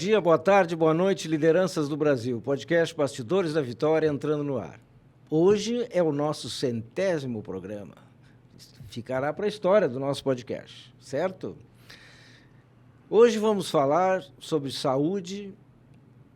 dia, boa tarde, boa noite, lideranças do Brasil. Podcast Bastidores da Vitória entrando no ar. Hoje é o nosso 100º programa. Ficará para a história do nosso podcast, certo? Hoje vamos falar sobre saúde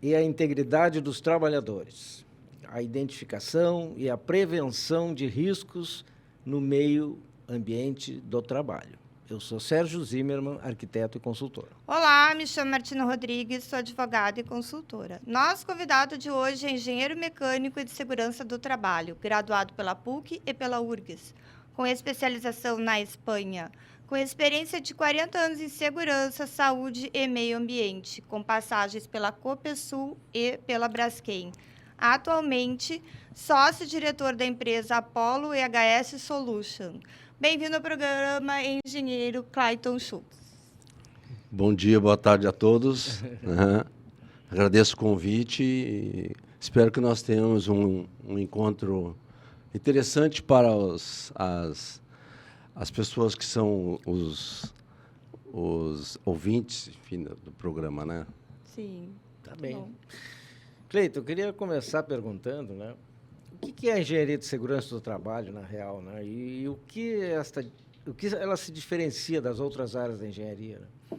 e a integridade dos trabalhadores, a identificação e a prevenção de riscos no meio ambiente do trabalho. Eu sou Sérgio Zimmermann, arquiteto e consultor. Olá, me chamo Martina Rodrigues, sou advogada e consultora. Nosso convidado de hoje é engenheiro mecânico e de segurança do trabalho, graduado pela PUC e pela URGS, com especialização na Espanha, com experiência de 40 anos em segurança, saúde e meio ambiente, com passagens pela Copesul e pela Braskem. Atualmente, sócio-diretor da empresa Apollo EHS Solution. Bem-vindo ao programa, engenheiro Clayton Schultz. Bom dia, boa tarde a todos. Agradeço o convite e espero que nós tenhamos um encontro interessante para as pessoas que são os ouvintes, enfim, do programa, né? Sim. Tá bem. Cleiton, eu queria começar perguntando, né? O que é a engenharia de segurança do trabalho, na real, né? E o que ela se diferencia das outras áreas da engenharia, né?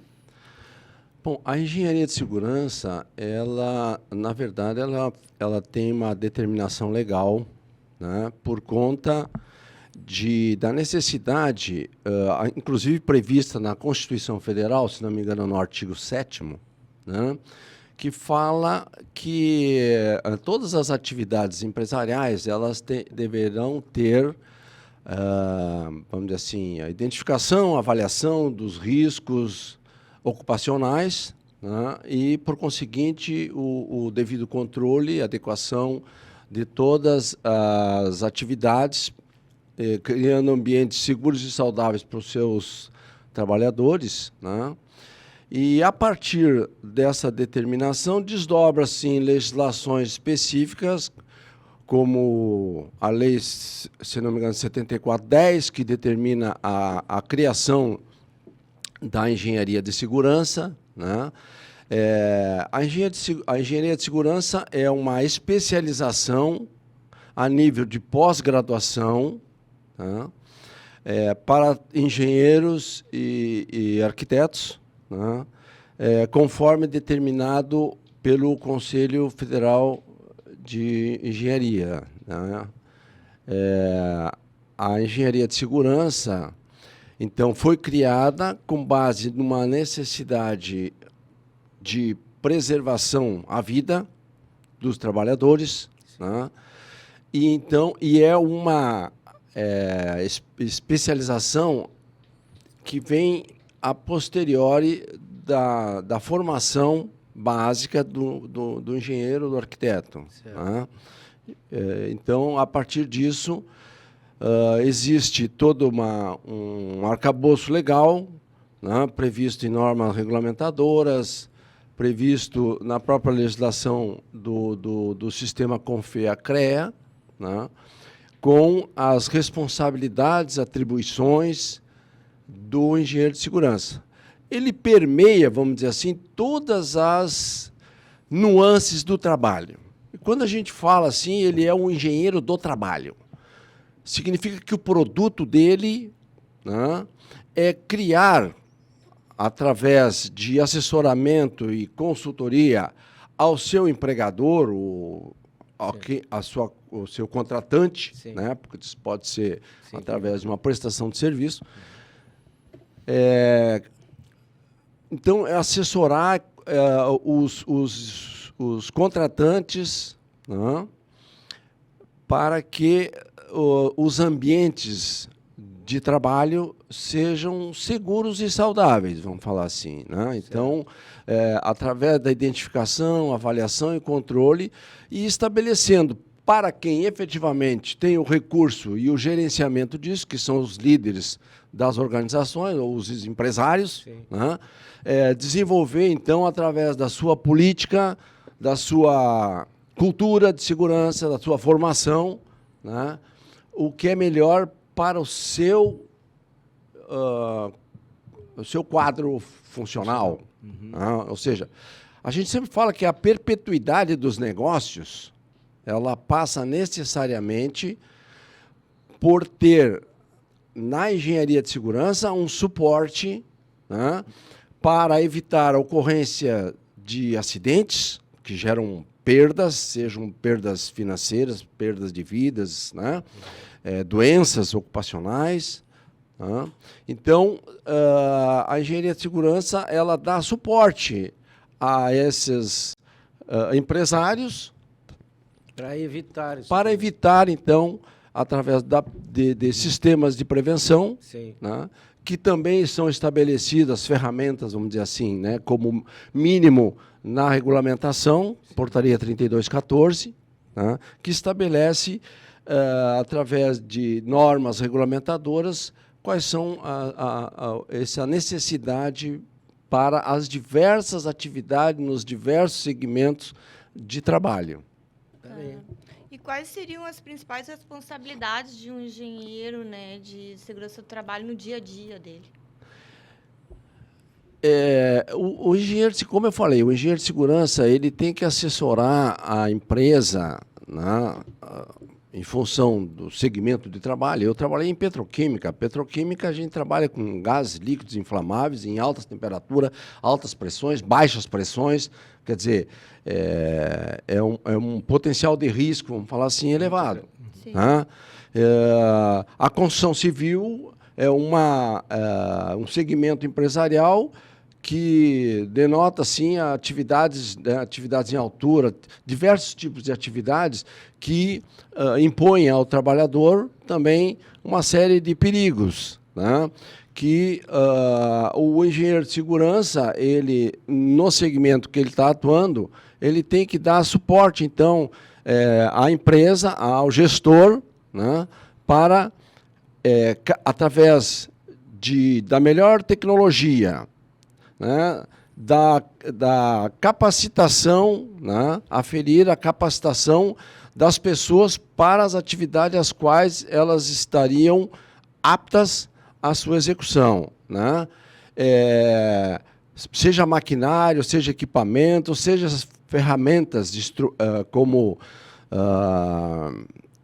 Bom, a engenharia de segurança, ela, na verdade, ela tem uma determinação legal, né, por conta da necessidade, inclusive prevista na Constituição Federal, se não me engano, no artigo 7º, né, que fala que todas as atividades empresariais elas deverão ter, vamos dizer assim, a identificação, a avaliação dos riscos ocupacionais, né, e, por conseguinte, o devido controle e adequação de todas as atividades, criando ambientes seguros e saudáveis para os seus trabalhadores, né? E, a partir dessa determinação, desdobra-se em legislações específicas, como a lei, se não me engano, 7410, que determina a criação da engenharia de segurança, né? A engenharia de segurança é uma especialização a nível de pós-graduação, né, para engenheiros e arquitetos, né, conforme determinado pelo Conselho Federal de Engenharia, né. A engenharia de segurança, então, foi criada com base numa necessidade de preservação à vida dos trabalhadores, né? E é uma especialização que vem a posteriori da formação básica do engenheiro, do arquiteto, né? Então, a partir disso, existe todo um arcabouço legal, né, previsto em normas regulamentadoras, previsto na própria legislação do sistema CONFEA-CREA, né, com as responsabilidades, atribuições do engenheiro de segurança. Ele permeia, vamos dizer assim, todas as nuances do trabalho. E quando a gente fala assim, ele é um engenheiro do trabalho. Significa que o produto dele, né, é criar, através de assessoramento e consultoria ao seu empregador, o seu contratante, né, porque isso pode ser através de uma prestação de serviço. Então, é assessorar os contratantes, né, para que os ambientes de trabalho sejam seguros e saudáveis, vamos falar assim, né? Então, através da identificação, avaliação e controle, e estabelecendo para quem efetivamente tem o recurso e o gerenciamento disso, que são os líderes das organizações, ou os empresários, né? Desenvolver, então, através da sua política, da sua cultura de segurança, da sua formação, né, o que é melhor para o seu quadro funcional. Uhum. Ou seja, A gente sempre fala que a perpetuidade dos negócios, ela passa necessariamente por ter, na engenharia de segurança, um suporte, né, para evitar a ocorrência de acidentes que geram perdas, sejam perdas financeiras, perdas de vidas, né, doenças ocupacionais. Né. Então, a engenharia de segurança ela dá suporte a esses empresários para evitar, então, através de sistemas de prevenção, né, que também são estabelecidas ferramentas, vamos dizer assim, né, como mínimo na regulamentação, portaria 3214, né, que estabelece, através de normas regulamentadoras, quais são essa necessidade para as diversas atividades nos diversos segmentos de trabalho. E quais seriam as principais responsabilidades de um engenheiro, né, de segurança do trabalho no dia a dia dele? O engenheiro, como eu falei, o engenheiro de segurança ele tem que assessorar a empresa, né, em função do segmento de trabalho. Eu trabalhei em petroquímica. Petroquímica, a gente trabalha com gases líquidos inflamáveis em altas temperaturas, altas pressões, baixas pressões. Quer dizer, é um potencial de risco, vamos falar assim, elevado. Né? A construção civil é um segmento empresarial que denota, assim, atividades em altura, diversos tipos de atividades que impõem ao trabalhador também uma série de perigos, né? Que o engenheiro de segurança, ele, no segmento que ele está atuando, ele tem que dar suporte, então, à empresa, ao gestor, né? Para, através da melhor tecnologia, né, da capacitação, né, aferir a capacitação das pessoas para as atividades às quais elas estariam aptas à sua execução, né? Seja maquinário, seja equipamento, seja ferramentas como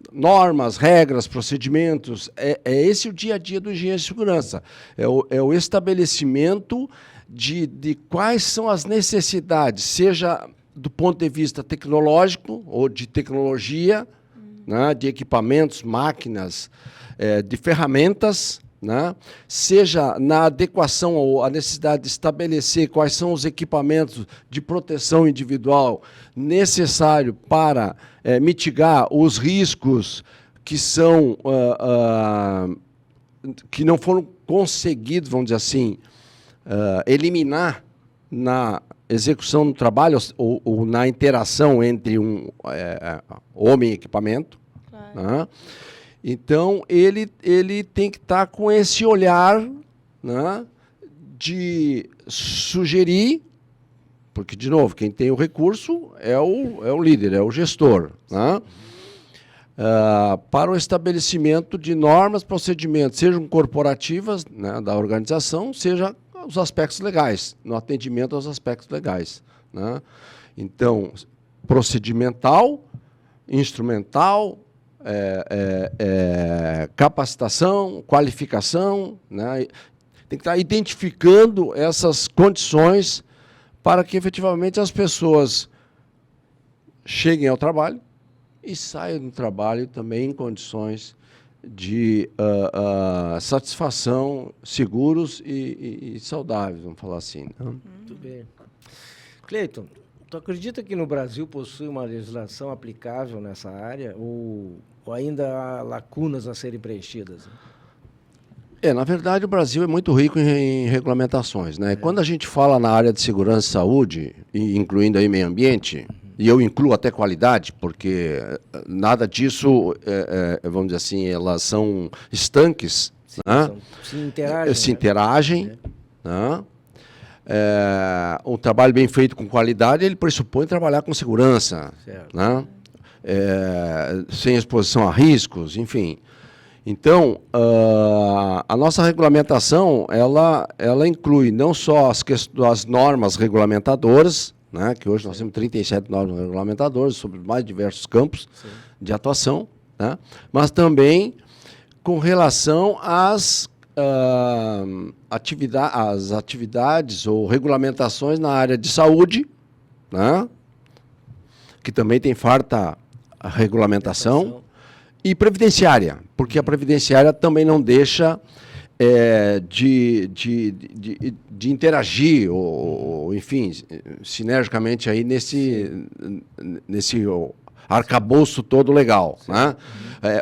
normas, regras, procedimentos. É esse o dia a dia do engenheiro de segurança. É o estabelecimento de quais são as necessidades, seja do ponto de vista tecnológico ou de tecnologia, né, de equipamentos, máquinas, de ferramentas, né, seja na adequação ou a necessidade de estabelecer quais são os equipamentos de proteção individual necessário para mitigar os riscos que são que não foram conseguidos, vamos dizer assim, eliminar na execução do trabalho ou na interação entre homem e equipamento. Claro. Né? Então, ele tem que estar com esse olhar, né, de sugerir, porque, de novo, quem tem o recurso é o líder, é o gestor, né? Para o estabelecimento de normas, procedimentos, sejam corporativas, né, da organização, seja os aspectos legais, no atendimento aos aspectos legais, né? Então, procedimental, instrumental, capacitação, qualificação, né? Tem que estar identificando essas condições para que, efetivamente, as pessoas cheguem ao trabalho e saiam do trabalho também em condições de satisfação, seguros e saudáveis, vamos falar assim. Né? Muito bem. Cleiton, tu acredita que no Brasil possui uma legislação aplicável nessa área ou ainda há lacunas a serem preenchidas? Na verdade, o Brasil é muito rico em regulamentações, né? Quando a gente fala na área de segurança e saúde, incluindo aí meio ambiente, e eu incluo até qualidade, porque nada disso, vamos dizer assim, elas são estanques. Sim, né? Se interagem. Né? Um trabalho bem feito com qualidade, ele pressupõe trabalhar com segurança, né? Sem exposição a riscos, enfim. Então, a nossa regulamentação, ela inclui não só as normas regulamentadoras, né, que hoje nós temos 37 normas regulamentadoras sobre mais diversos campos de atuação, né, mas também com relação às atividades ou regulamentações na área de saúde, né, que também tem farta regulamentação, e previdenciária, porque a previdenciária também não deixa de interagir, ou, enfim, sinergicamente aí nesse arcabouço todo legal. Né?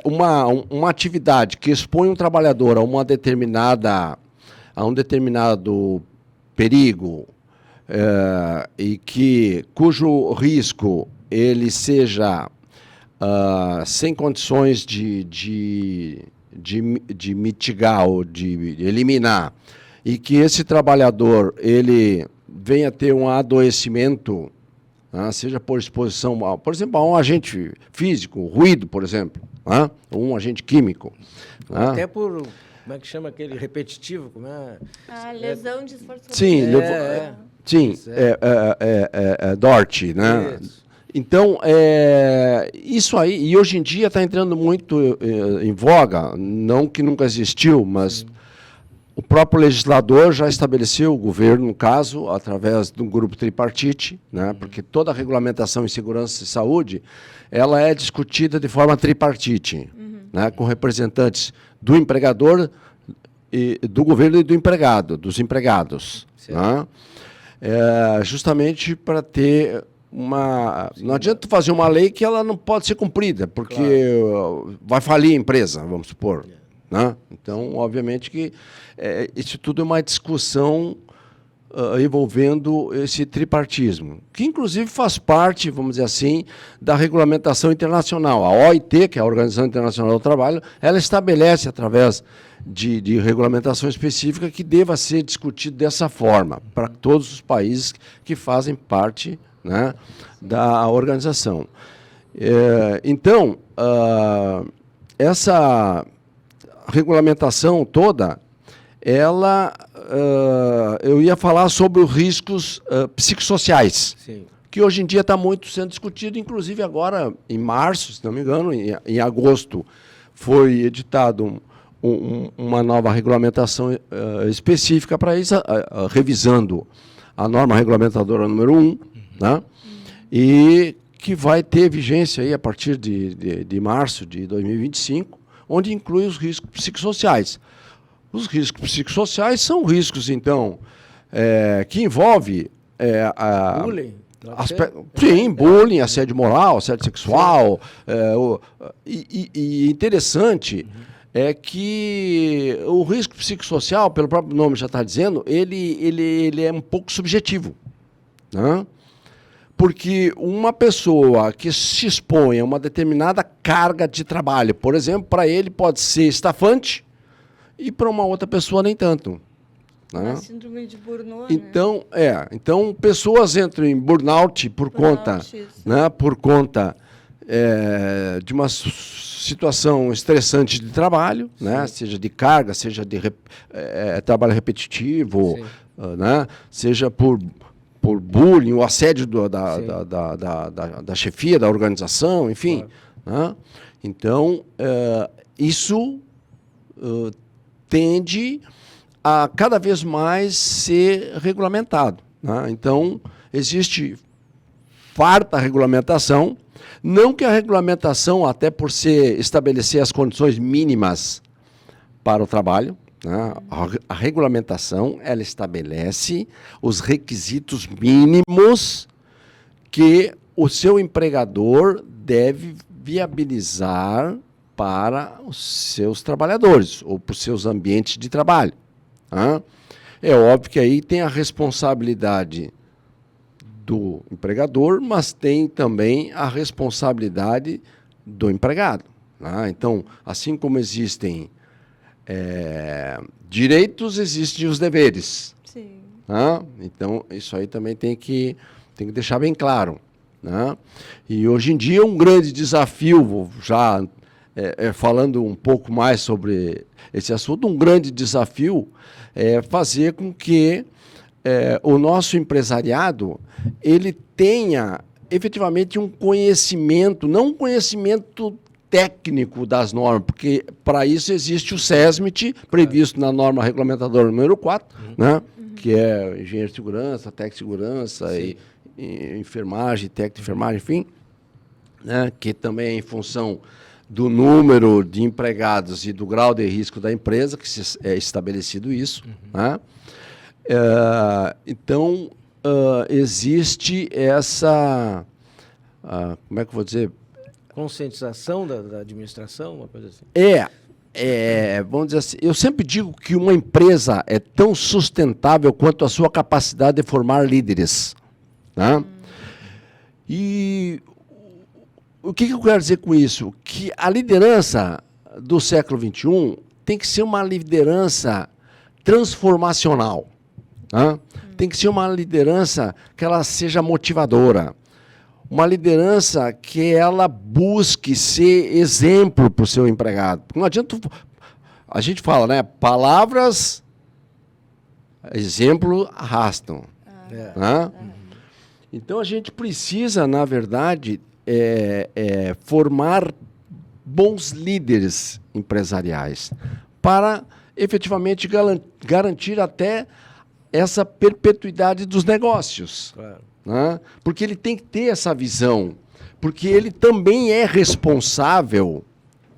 Uma atividade que expõe um trabalhador a um determinado perigo e cujo risco ele seja sem condições de mitigar ou de eliminar, e que esse trabalhador ele venha ter um adoecimento, seja por exposição, por exemplo, a um agente físico, ruído, por exemplo, ou um agente químico. Até por, como é que chama aquele repetitivo? Como é? Lesão de esforço. Sim, DORT, né? Isso. Então, isso aí, e hoje em dia está entrando muito em voga, não que nunca existiu, mas o próprio legislador já estabeleceu, o governo, no caso, através de um grupo tripartite, né, porque toda a regulamentação em segurança e saúde, ela é discutida de forma tripartite, né, com representantes do empregador, do governo e do empregado, dos empregados. Né, justamente para ter não adianta fazer uma lei que ela não pode ser cumprida, porque vai falir a empresa, vamos supor. Né? Então, obviamente que isso tudo é uma discussão envolvendo esse tripartismo, que inclusive faz parte, vamos dizer assim, da regulamentação internacional. A OIT, que é a Organização Internacional do Trabalho, ela estabelece, através de regulamentação específica, que deva ser discutido dessa forma, para todos os países que fazem parte, né, da organização. Então, essa regulamentação toda, eu ia falar sobre os riscos psicossociais, que hoje em dia está muito sendo discutido, inclusive agora, em março, se não me engano, em agosto, foi editado uma nova regulamentação específica para isso, revisando a norma regulamentadora número 1, né? E que vai ter vigência aí a partir de março de 2025, onde inclui os riscos psicossociais. Os riscos psicossociais são riscos, então, que envolvem bullying? Sim, bullying, assédio moral, assédio sexual. E interessante é que o risco psicossocial, pelo próprio nome já está dizendo, ele é um pouco subjetivo. Né? Porque uma pessoa que se expõe a uma determinada carga de trabalho, por exemplo, para ele pode ser estafante e para uma outra pessoa nem tanto. Né? A síndrome de Burnout, então, então, pessoas entram em burnout por conta de uma situação estressante de trabalho, né? Seja de carga, seja de trabalho repetitivo, né? Seja por bullying, o assédio da chefia, da organização, enfim. Né? Então, isso tende a cada vez mais ser regulamentado. Né? Então, existe farta regulamentação, não que a regulamentação, até por estabelecer as condições mínimas para o trabalho, né? A regulamentação, ela estabelece os requisitos mínimos que o seu empregador deve viabilizar para os seus trabalhadores ou para os seus ambientes de trabalho. Né? É óbvio que aí tem a responsabilidade do empregador, mas tem também a responsabilidade do empregado. Né? Então, assim como existem direitos, existem os deveres. Sim. Né? Então, isso aí também tem que deixar bem claro. Né? E hoje em dia um grande desafio, já falando um pouco mais sobre esse assunto, um grande desafio é fazer com que o nosso empresariado ele tenha efetivamente um conhecimento, não um conhecimento técnico das normas, porque para isso existe o SESMIT, previsto na norma regulamentadora número 4, né, que é engenheiro de segurança, técnico de segurança, e enfermagem, técnico de enfermagem, enfim, né, que também é em função do número de empregados e do grau de risco da empresa, que é estabelecido isso. Né? Então, existe essa, como é que eu vou dizer? Conscientização da administração, uma coisa assim? Vamos dizer assim, eu sempre digo que uma empresa é tão sustentável quanto a sua capacidade de formar líderes. Né? E o que eu quero dizer com isso? Que a liderança do século XXI tem que ser uma liderança transformacional. Né? Tem que ser uma liderança que ela seja motivadora. Uma liderança que ela busque ser exemplo para o seu empregado. Não adianta... A gente fala, né? Palavras, exemplo, arrastam. Né? Então, a gente precisa, na verdade, formar bons líderes empresariais para, efetivamente, garantir até essa perpetuidade dos negócios. Claro. Né? Porque ele tem que ter essa visão, porque ele também é responsável,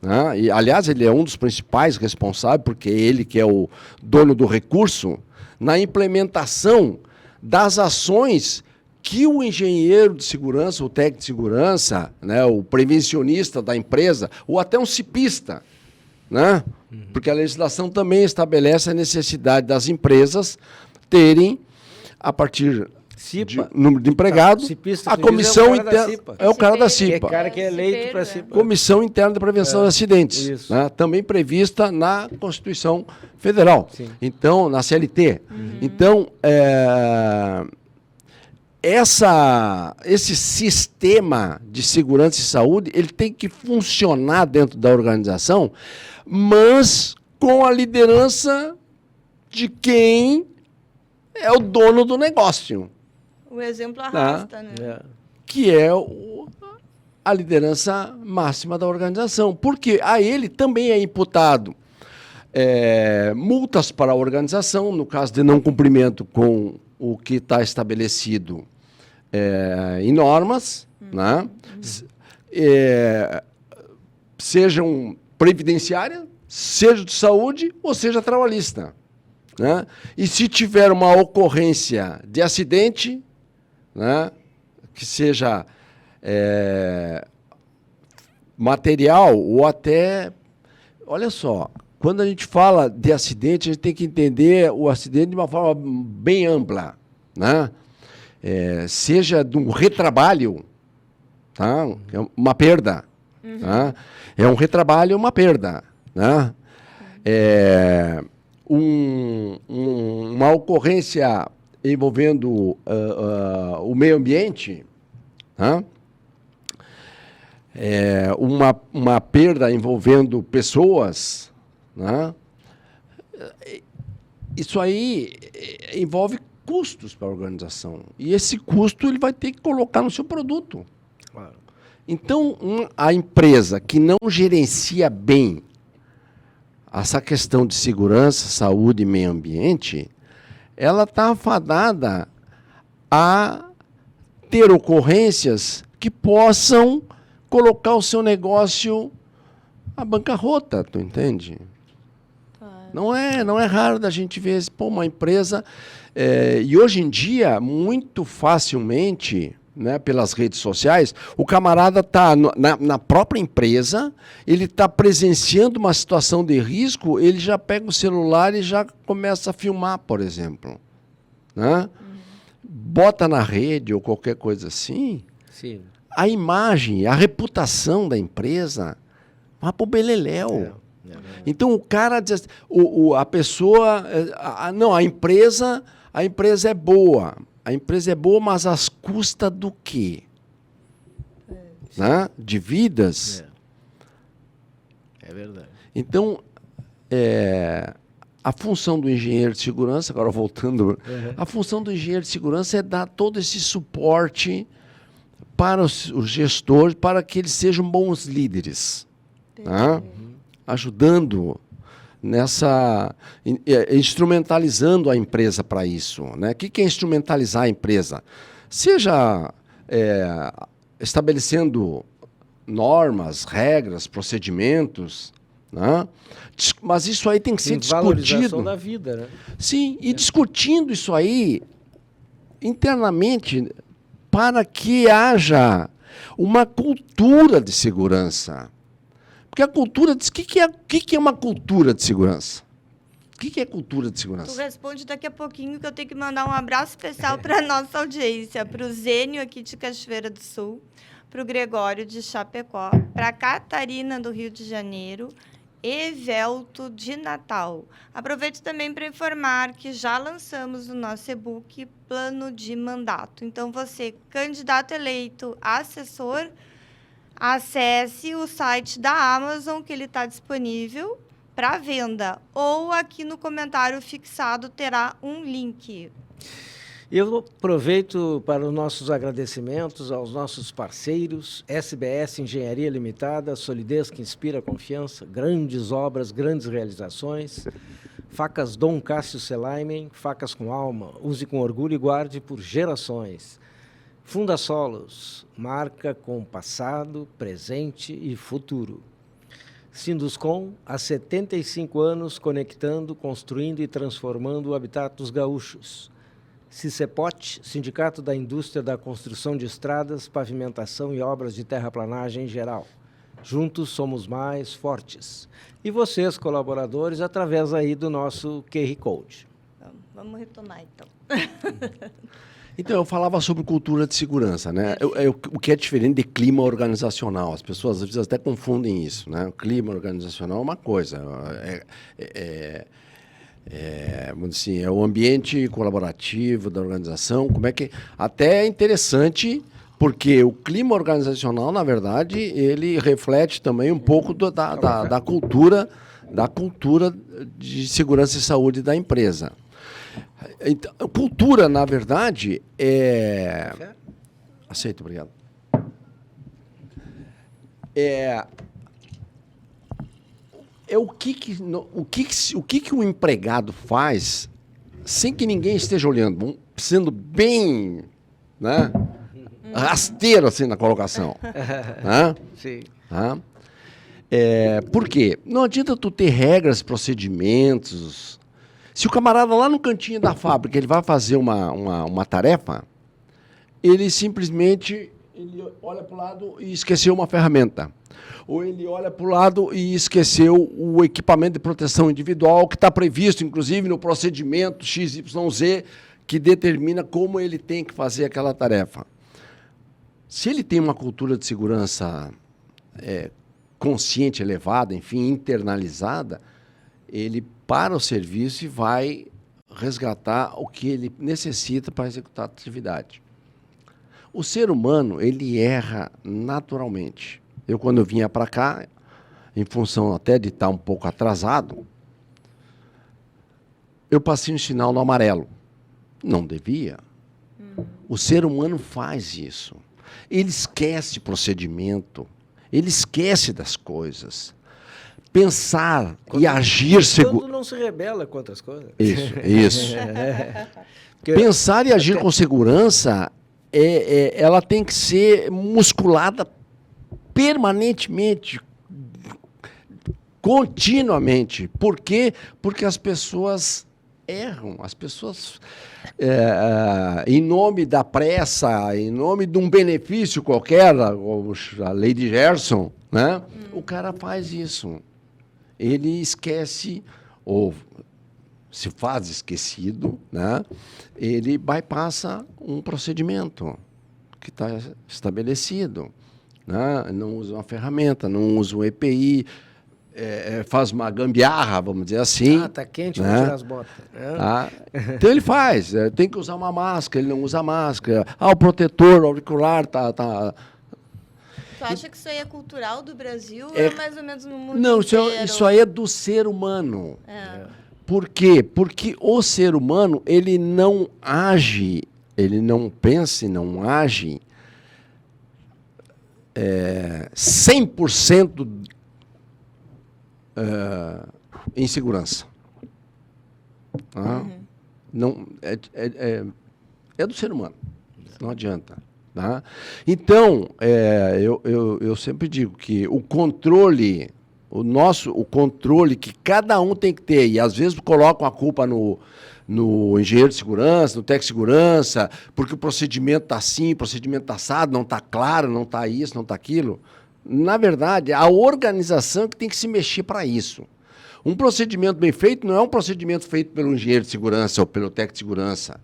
né? E, aliás, ele é um dos principais responsáveis, porque é ele que é o dono do recurso, na implementação das ações que o engenheiro de segurança, o técnico de segurança, né, o prevencionista da empresa, ou até um cipista, né? Porque a legislação também estabelece a necessidade das empresas terem, a partir CIPA. de número de empregados, Cipista, a comissão interna. É o cara da Que é CIPA. cara que é eleito para CIPA. Comissão Interna de Prevenção de Acidentes. Isso. Né? Também prevista na Constituição Federal. Sim. Então, na CLT. Então, esse sistema de segurança e saúde ele tem que funcionar dentro da organização, mas com a liderança de quem é o dono do negócio, O exemplo arrasta, né? que é a liderança máxima da organização. Porque a ele também é imputado multas para a organização, no caso de não cumprimento com o que está estabelecido em normas, né? Sejam previdenciária, seja de saúde ou seja trabalhista. Né? E se tiver uma ocorrência de acidente, né, que seja material ou até... Olha só, quando a gente fala de acidente, a gente tem que entender o acidente de uma forma bem ampla. Né? Seja de um retrabalho, tá? É uma perda. Tá? É um retrabalho, uma perda. Né? Uma ocorrência envolvendo o meio ambiente, tá? Uma perda envolvendo pessoas, né? Isso aí envolve custos para a organização. E esse custo ele vai ter que colocar no seu produto. Claro. Então, a empresa que não gerencia bem essa questão de segurança, saúde e meio ambiente, ela está afadada a ter ocorrências que possam colocar o seu negócio à bancarrota, tu entende? Não é raro da gente ver uma empresa... e hoje em dia, muito facilmente... Né, pelas redes sociais, o camarada está na própria empresa, ele está presenciando uma situação de risco, ele já pega o celular e já começa a filmar, por exemplo. Né? Bota na rede ou qualquer coisa assim, Sim. a imagem, a reputação da empresa vai para o beleléu. Então o cara diz, a pessoa, a empresa é boa. A empresa é boa, mas às custas do quê? Né? De vidas. É verdade. Então, a função do engenheiro de segurança, agora voltando, a função do engenheiro de segurança é dar todo esse suporte para os gestores, para que eles sejam bons líderes, né? Ajudando nessa, instrumentalizando a empresa para isso, né? O que é instrumentalizar a empresa? Seja estabelecendo normas, regras, procedimentos, né? Mas isso aí tem que ser valorização discutido. da vida, né? Sim, e discutindo isso aí internamente para que haja uma cultura de segurança. Porque a cultura diz, o que é uma cultura de segurança? O que é cultura de Tu segurança? responde daqui a pouquinho, que eu tenho que mandar um abraço especial para a nossa audiência, para o Zênio aqui de Cachoeira do Sul, para o Gregório de Chapecó, para a Catarina do Rio de Janeiro, Evelto de Natal. Aproveito também para informar que já lançamos o nosso e-book Plano de Mandato. Então, você, candidato eleito, assessor, acesse o site da Amazon, que ele está disponível para venda. Ou aqui no comentário fixado terá um link. Eu aproveito para os nossos agradecimentos aos nossos parceiros, SBS Engenharia Limitada, solidez que inspira confiança, grandes obras, grandes realizações. Facas Dom Cássio Selaimen, facas com alma, use com orgulho e guarde por gerações. Funda Solos, marca com passado, presente e futuro. Sinduscom, há 75 anos, conectando, construindo e transformando o habitat dos gaúchos. Cicepote, Sindicato da Indústria da Construção de Estradas, Pavimentação e Obras de Terraplanagem em geral. Juntos somos mais fortes. E vocês, colaboradores, através aí do nosso QR Code. Vamos retomar, então. Então, eu falava sobre cultura de segurança, né? O que é diferente de clima organizacional. As pessoas, às vezes, até confundem isso, né? O clima organizacional é uma coisa. Vamos dizer assim, é o ambiente colaborativo da organização. Como é que... Até é interessante, porque o clima organizacional, na verdade, ele reflete também um pouco da cultura de segurança e saúde da empresa. Então, cultura, na verdade, Aceito, obrigado. O que o empregado faz sem que ninguém esteja olhando, sendo bem, né, rasteiro assim na colocação. Né? Sim. Tá? Por quê? Não adianta tu ter regras, procedimentos. Se o camarada lá no cantinho da fábrica ele vai fazer uma tarefa, ele simplesmente olha para o lado e esqueceu uma ferramenta. Ou ele olha para o lado e esqueceu o equipamento de proteção individual que está previsto, inclusive, no procedimento XYZ, que determina como ele tem que fazer aquela tarefa. Se ele tem uma cultura de segurança consciente, elevada, enfim, internalizada, ele para o serviço e vai resgatar o que ele necessita para executar a atividade. O ser humano, ele erra naturalmente. Eu, quando eu vinha para cá, em função até de estar um pouco atrasado, eu passei um sinal no amarelo. Não devia. O ser humano faz isso. Ele esquece procedimento, ele esquece das coisas. Pensar e agir seguro. Quando não se rebela contra as coisas. Isso. Pensar e agir com segurança, ela tem que ser musculada permanentemente, continuamente. Por quê? Porque as pessoas erram. As pessoas, em nome da pressa, em nome de um benefício qualquer, a lei de Gerson, né? O cara faz isso. Ele esquece, ou se faz esquecido, né? Ele bypassa um procedimento que está estabelecido. Né? Não usa uma ferramenta, não usa um EPI, faz uma gambiarra, vamos dizer assim. Está quente, né? vou tirar as botas. Então ele faz, tem que usar uma máscara, ele não usa máscara. O protetor auricular está... Tu acha que isso aí é cultural do Brasil ou é mais ou menos no mundo não, inteiro? isso aí é do ser humano. Por quê? Porque o ser humano, ele não age, ele não pensa e não age 100% em segurança. Tá? Não, é do ser humano, não adianta. Tá? Então, eu sempre digo que o controle, o controle que cada um tem que ter, e às vezes colocam a culpa no engenheiro de segurança, no técnico de segurança, porque o procedimento está assim, o procedimento está assado, não está claro, não está isso, não está aquilo. Na verdade, a organização que tem que se mexer para isso. Um procedimento bem feito não é um procedimento feito pelo engenheiro de segurança ou pelo técnico de segurança.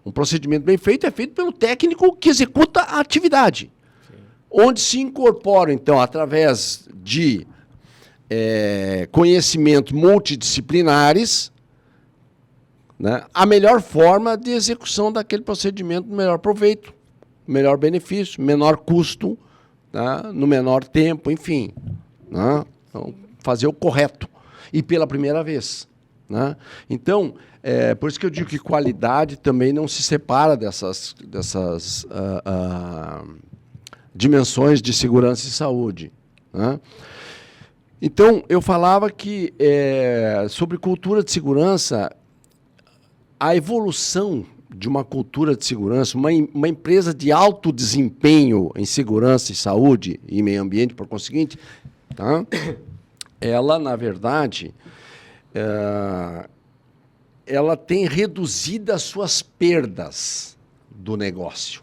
Um procedimento bem feito é feito pelo técnico que executa a atividade. Sim. Onde se incorpora, então, através de conhecimentos multidisciplinares, né, a melhor forma de execução daquele procedimento, no melhor proveito, melhor benefício, menor custo, tá, no menor tempo, enfim. Né, então, fazer o correto. E pela primeira vez. Né? Então, por isso que eu digo que qualidade também não se separa dessas dimensões de segurança e saúde. Né? Então, eu falava que, sobre cultura de segurança, a evolução de uma cultura de segurança, uma empresa de alto desempenho em segurança e saúde e meio ambiente, por conseguinte, tá? Ela, na verdade, ela tem reduzido as suas perdas do negócio.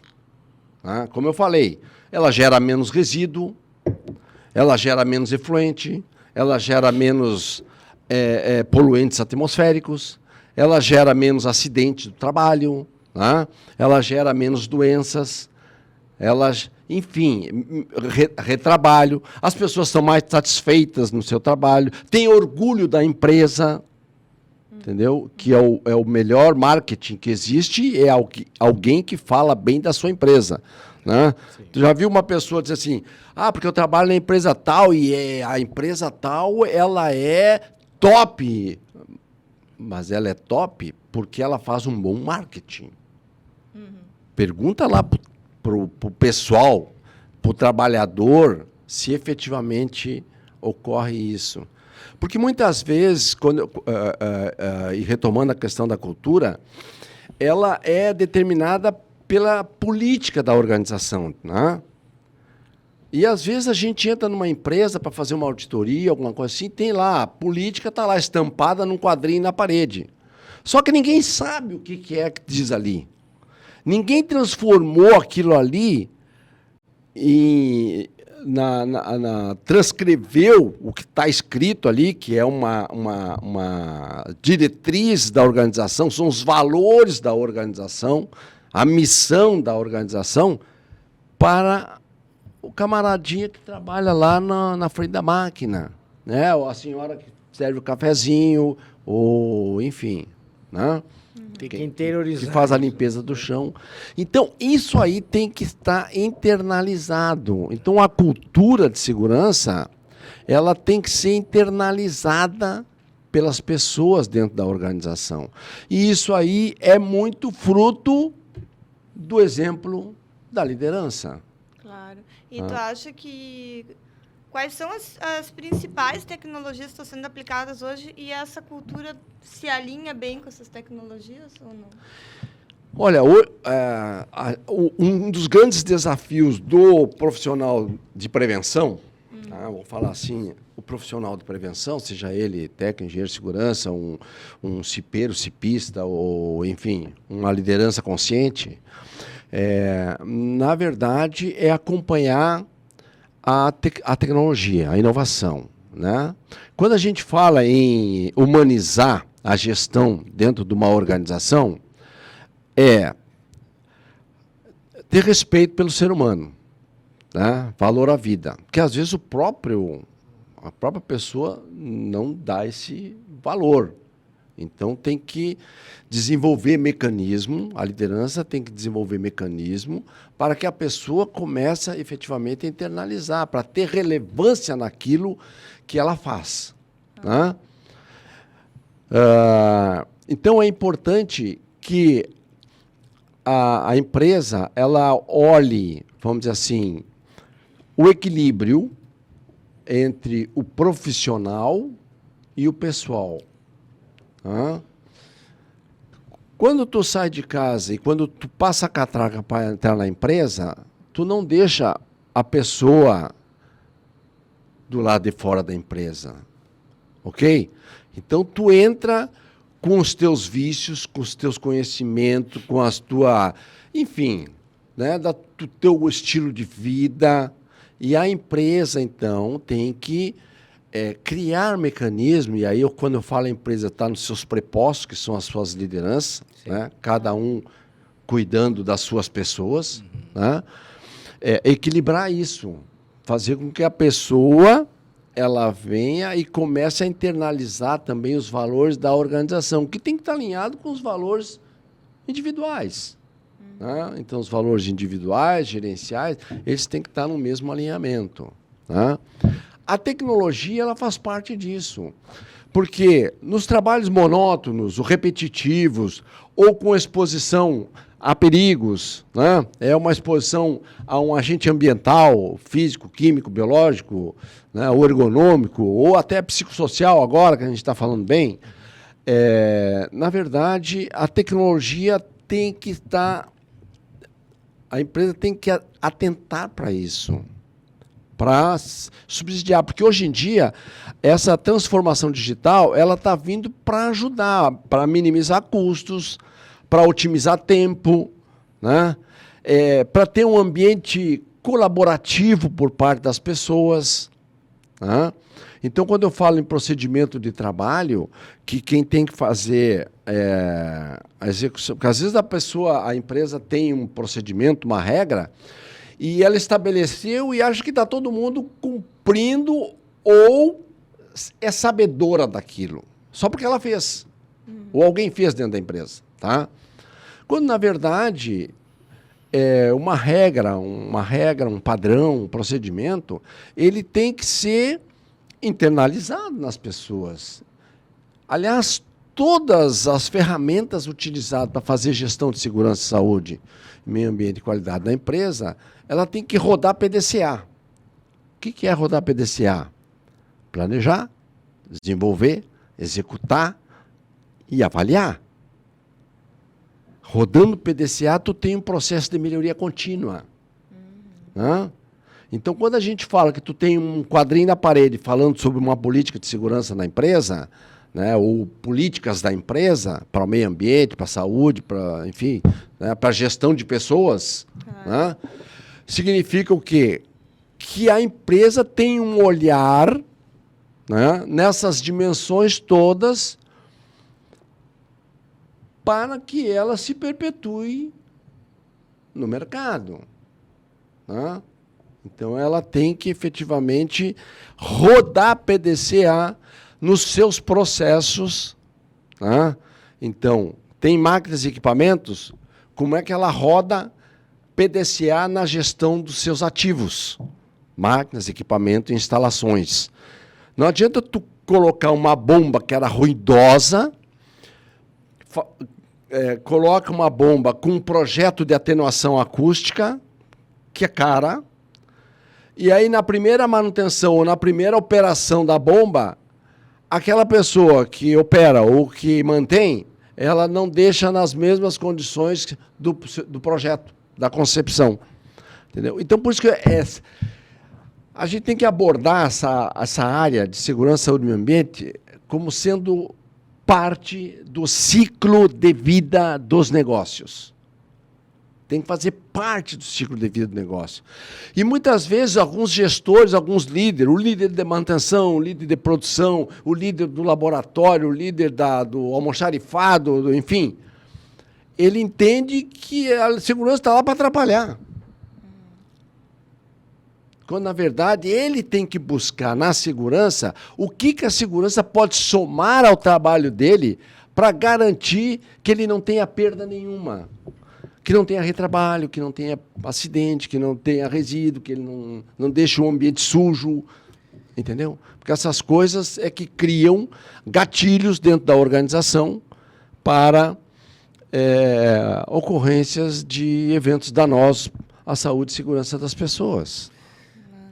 Tá? Como eu falei, ela gera menos resíduo, ela gera menos efluente, ela gera menos poluentes atmosféricos, ela gera menos acidente do trabalho, tá? Ela gera menos doenças, enfim, retrabalho, as pessoas estão mais satisfeitas no seu trabalho, têm orgulho da empresa, entendeu? Que é o melhor marketing que existe, é alguém que fala bem da sua empresa. Né? Tu já viu uma pessoa dizer assim, porque eu trabalho na empresa tal e a empresa tal, ela é top. Mas ela é top porque ela faz um bom marketing. Pergunta lá para o pessoal, para o trabalhador, se efetivamente ocorre isso. Porque muitas vezes, e retomando a questão da cultura, ela é determinada pela política da organização. Né? E, às vezes, a gente entra numa empresa para fazer uma auditoria, alguma coisa assim, tem lá, a política está lá estampada num quadrinho na parede. Só que ninguém sabe o que é que diz ali. Ninguém transformou aquilo ali transcreveu o que está escrito ali, que é uma diretriz da organização, são os valores da organização, a missão da organização, para o camaradinha que trabalha lá na frente da máquina, né? Ou a senhora que serve o cafezinho, ou enfim, né? Que faz a limpeza do chão. Então, isso aí tem que estar internalizado. Então, a cultura de segurança, ela tem que ser internalizada pelas pessoas dentro da organização. E isso aí é muito fruto do exemplo da liderança. Claro. E tu acha que... Quais são as principais tecnologias que estão sendo aplicadas hoje e essa cultura se alinha bem com essas tecnologias ou não? Olha, um dos grandes desafios do profissional de prevenção, tá, vou falar assim, o profissional de prevenção, seja ele técnico, engenheiro de segurança, um cipeiro, cipista, ou, enfim, uma liderança consciente, na verdade, é acompanhar a tecnologia, a inovação. Né? Quando a gente fala em humanizar a gestão dentro de uma organização, é ter respeito pelo ser humano, né? Valor à vida. Porque, às vezes, a própria pessoa não dá esse valor. Então, tem que desenvolver mecanismo, a liderança tem que desenvolver mecanismo para que a pessoa comece efetivamente a internalizar, para ter relevância naquilo que ela faz. Né? Então, é importante que a empresa ela olhe, vamos dizer assim, o equilíbrio entre o profissional e o pessoal. Tá? Quando tu sai de casa e quando tu passa a catraca para entrar na empresa, tu não deixa a pessoa do lado de fora da empresa. Ok? Então, tu entra com os teus vícios, com os teus conhecimentos, com as tuas... Enfim, né, do teu estilo de vida. E a empresa, então, tem que criar mecanismos, e aí, quando eu falo a empresa, está nos seus prepostos, que são as suas lideranças, né, cada um cuidando das suas pessoas, né, equilibrar isso, fazer com que a pessoa ela venha e comece a internalizar também os valores da organização, que tem que estar alinhado com os valores individuais. Né? Então, os valores individuais, gerenciais, eles têm que estar no mesmo alinhamento. Né? A tecnologia ela faz parte disso, porque nos trabalhos monótonos, ou repetitivos, ou com exposição a perigos, né? É uma exposição a um agente ambiental, físico, químico, biológico, né? Ou ergonômico, ou até psicossocial agora, que a gente está falando bem. Na verdade, a tecnologia tem que estar... A empresa tem que atentar para isso, para subsidiar, porque hoje em dia essa transformação digital ela está vindo para ajudar, para minimizar custos, para otimizar tempo, né? Para ter um ambiente colaborativo por parte das pessoas. Né? Então, quando eu falo em procedimento de trabalho, que quem tem que fazer a execução, porque às vezes a empresa tem um procedimento, uma regra, e ela estabeleceu e acha que está todo mundo cumprindo ou é sabedora daquilo, só porque ela fez, ou alguém fez dentro da empresa. Tá? Quando, na verdade, uma regra, um padrão, um procedimento, ele tem que ser internalizado nas pessoas. Aliás, todas as ferramentas utilizadas para fazer gestão de segurança e saúde, meio ambiente e qualidade da empresa, ela tem que rodar PDCA. O que é rodar PDCA? Planejar, desenvolver, executar e avaliar. Rodando PDCA, tu tem um processo de melhoria contínua. Né? Então, quando a gente fala que tu tem um quadrinho na parede falando sobre uma política de segurança na empresa, né, ou políticas da empresa para o meio ambiente, para a saúde, para, enfim, né, para a gestão de pessoas, né, significa o quê? Que a empresa tem um olhar, né, nessas dimensões todas para que ela se perpetue no mercado. Né? Então, ela tem que, efetivamente, rodar PDCA nos seus processos. Né? Então, tem máquinas e equipamentos, como é que ela roda PDCA na gestão dos seus ativos? Máquinas, equipamento e instalações. Não adianta tu colocar uma bomba que era ruidosa, coloca uma bomba com um projeto de atenuação acústica, que é cara, e aí na primeira manutenção ou na primeira operação da bomba, aquela pessoa que opera ou que mantém, ela não deixa nas mesmas condições do projeto, da concepção. Entendeu? Então, por isso que a gente tem que abordar essa área de segurança, saúde e meio ambiente como sendo parte do ciclo de vida dos negócios. Tem que fazer parte do ciclo de vida do negócio. E muitas vezes alguns gestores, alguns líderes, o líder de manutenção, o líder de produção, o líder do laboratório, o líder do almoxarifado, enfim, ele entende que a segurança está lá para atrapalhar. Quando, na verdade, ele tem que buscar na segurança o que a segurança pode somar ao trabalho dele para garantir que ele não tenha perda nenhuma, que não tenha retrabalho, que não tenha acidente, que não tenha resíduo, que ele não deixe o ambiente sujo. Entendeu? Porque essas coisas é que criam gatilhos dentro da organização para ocorrências de eventos danosos à saúde e segurança das pessoas.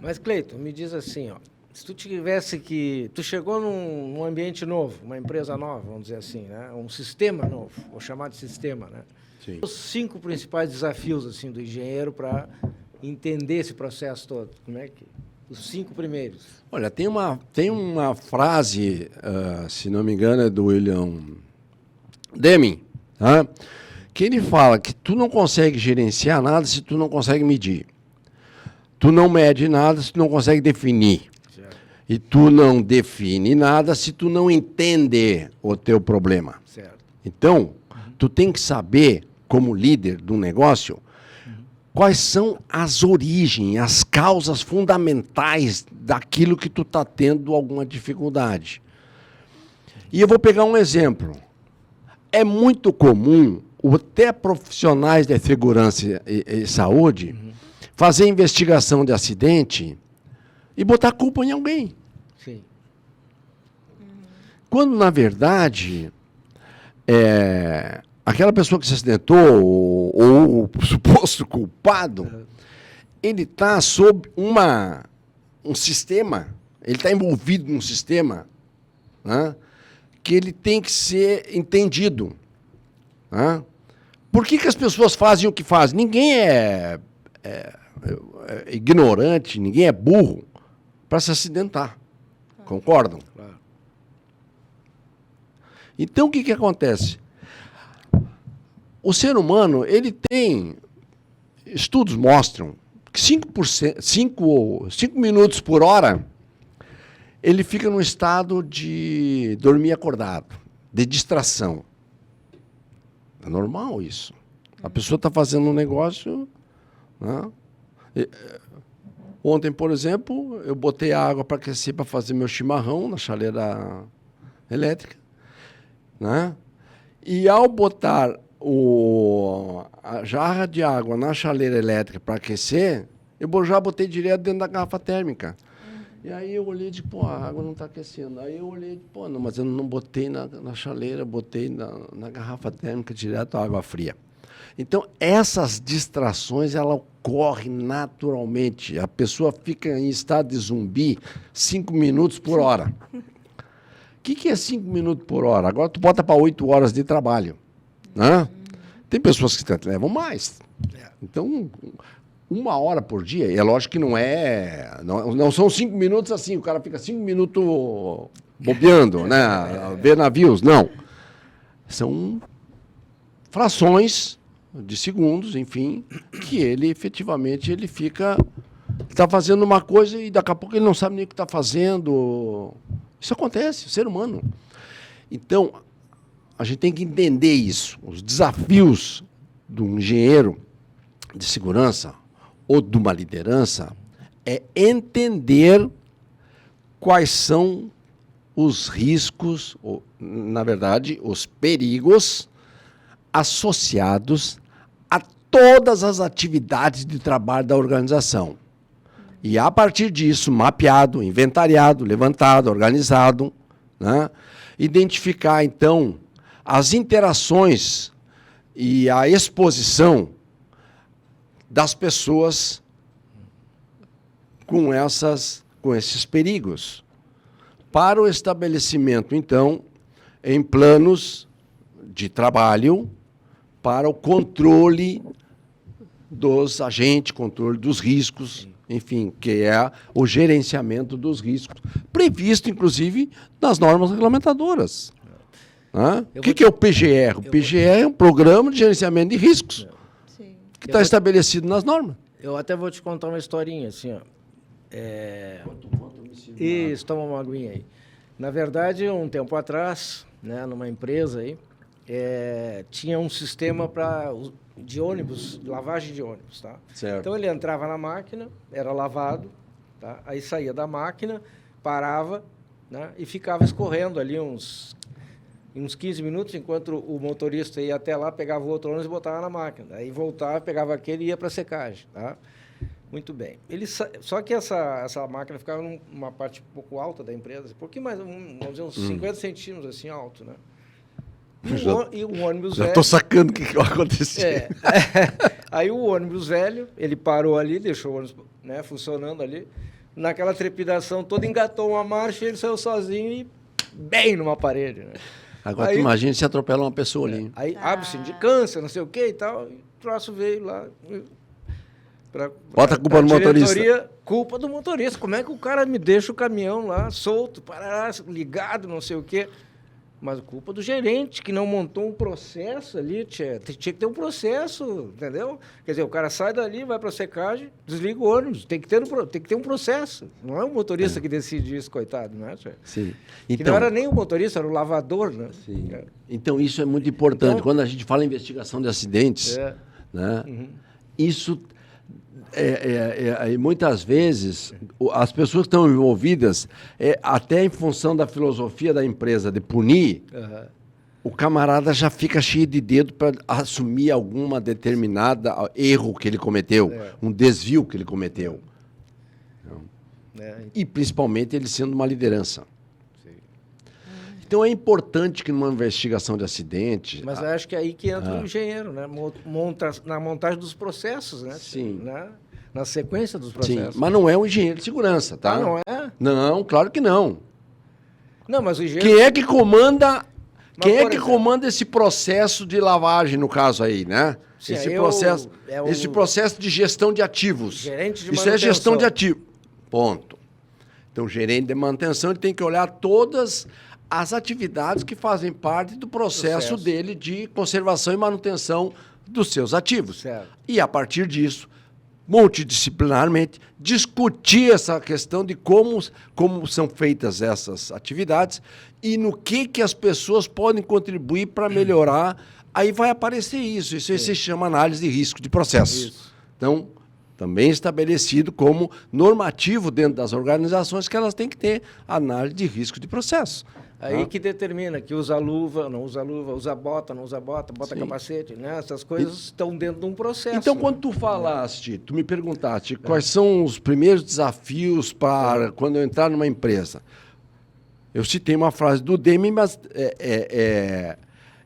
Mas, Cleiton, me diz assim, ó, se tu tivesse que... Tu chegou num ambiente novo, uma empresa nova, vamos dizer assim, né? Um sistema novo, vou chamar de sistema, né? Sim. Os 5 principais desafios assim, do engenheiro para entender esse processo todo. Como é que... Os 5 primeiros. Olha, tem uma frase, se não me engano, é do William Deming, tá? Que ele fala que tu não consegue gerenciar nada se tu não consegue medir. Tu não mede nada se tu não consegue definir. Certo. E tu não define nada se tu não entender o teu problema. Certo. Então, tu tem que saber, como líder de um negócio, quais são as origens, as causas fundamentais daquilo que tu está tendo alguma dificuldade. E eu vou pegar um exemplo. É muito comum, até profissionais de segurança e saúde, fazer investigação de acidente e botar a culpa em alguém. Sim. Quando, na verdade, aquela pessoa que se acidentou, ou o suposto culpado, ele está sob um sistema, ele está envolvido num sistema, né, que ele tem que ser entendido. Né? Por que as pessoas fazem o que fazem? Ninguém é ignorante, ninguém é burro para se acidentar. Concordam? Claro. Então, o que acontece? O ser humano, ele tem... Estudos mostram que 5 minutos por hora, ele fica num estado de dormir acordado, de distração. É normal isso. A pessoa está fazendo um negócio... Né? Ontem, por exemplo, eu botei a água para aquecer para fazer meu chimarrão na chaleira elétrica. Né? E ao botar a jarra de água na chaleira elétrica para aquecer, eu já botei direto dentro da garrafa térmica. E aí eu olhei e disse, pô, a água não está aquecendo. Aí eu olhei e disse, pô, não, mas eu não botei na chaleira, botei na garrafa térmica direto a água fria. Então, essas distrações, ela ocorre naturalmente. A pessoa fica em estado de zumbi 5 minutos por hora. O que é 5 minutos por hora? Agora tu bota para 8 horas de trabalho. Né? Tem pessoas que levam mais. Então, 1 hora por dia, é lógico que não são 5 minutos assim, o cara fica 5 minutos bobeando, né? Ver navios, não. São frações de segundos, enfim, que ele efetivamente está fazendo uma coisa e daqui a pouco ele não sabe nem o que está fazendo. Isso acontece, ser humano. Então, a gente tem que entender isso. Os desafios do engenheiro de segurança ou de uma liderança é entender quais são os riscos, ou, na verdade, os perigos associados a todas as atividades de trabalho da organização. E, a partir disso, mapeado, inventariado, levantado, organizado, né? Identificar, então, as interações e a exposição das pessoas com esses perigos, para o estabelecimento, então, em planos de trabalho, para o controle dos agentes, controle dos riscos, enfim, que é o gerenciamento dos riscos, previsto, inclusive, nas normas regulamentadoras. Né? O que é o PGR? O PGR é um programa de gerenciamento de riscos, que está estabelecido nas normas. Eu até vou te contar uma historinha, assim, ó. Isso, toma uma aguinha aí. Na verdade, um tempo atrás, né, numa empresa aí, tinha um sistema de ônibus, lavagem de ônibus, tá? Certo. Então ele entrava na máquina, era lavado, tá? Aí saía da máquina, parava, né, e ficava escorrendo ali uns 15 minutos, enquanto o motorista ia até lá, pegava o outro ônibus e botava na máquina. Aí voltava, pegava aquele e ia para a secagem, tá? Muito bem. Só que essa máquina ficava numa parte um pouco alta da empresa, um pouquinho mais, vamos dizer, uns 50 centímetros assim alto, né? E o ônibus já velho... estou sacando o que vai acontecer. Aí o ônibus velho, ele parou ali, deixou o ônibus, né, funcionando ali, naquela trepidação toda, engatou uma marcha e ele saiu sozinho e bem numa parede, né? Agora, tu imagina se atropela uma pessoa ali. Aí abre sindicância, não sei o que e tal, e o troço veio lá... Bota a culpa no motorista. Culpa do motorista. Como é que o cara me deixa o caminhão lá solto, parará, ligado, não sei o quê? Mas culpa do gerente, que não montou um processo ali. Tinha que ter um processo, entendeu? Quer dizer, o cara sai dali, vai para a secagem, desliga o ônibus. Tem que ter um processo. Não é o motorista que decide isso, coitado, né, tia? Sim. Então, que não era nem o motorista, era o lavador, né? Sim. Então, isso é muito importante. Quando a gente fala em investigação de acidentes, né, isso... muitas vezes, as pessoas que estão envolvidas, até em função da filosofia da empresa de punir, o camarada já fica cheio de dedo para assumir alguma determinada erro que ele cometeu, um desvio que ele cometeu. E principalmente ele sendo uma liderança. Então é importante que numa investigação de acidente... Mas eu acho que é aí que entra o engenheiro, né? Na montagem dos processos, né? Sim. Na sequência dos processos. Sim, mas não é um engenheiro de segurança, tá? Ah, não é? Não, claro que não. Não, mas o engenheiro... Quem é que comanda... comanda esse processo de lavagem, no caso aí, né? Sim, esse processo de gestão de ativos. Gerente de Isso é gestão de ativos. Ponto. Então, o gerente de manutenção ele tem que olhar todas as atividades que fazem parte do processo dele de conservação e manutenção dos seus ativos. Certo. E, a partir disso, multidisciplinarmente, discutir essa questão de como são feitas essas atividades e no que as pessoas podem contribuir para melhorar. Aí vai aparecer isso. Isso aí se chama análise de risco de processo. Isso. Então, também estabelecido como normativo dentro das organizações que elas têm que ter análise de risco de processo. Aí que determina que usa luva, não usa luva, usa bota, não usa bota, bota capacete, né? Essas coisas estão dentro de um processo. Então, quando tu falaste, tu me perguntaste quais são os primeiros desafios para quando eu entrar numa empresa. Eu citei uma frase do Deming, mas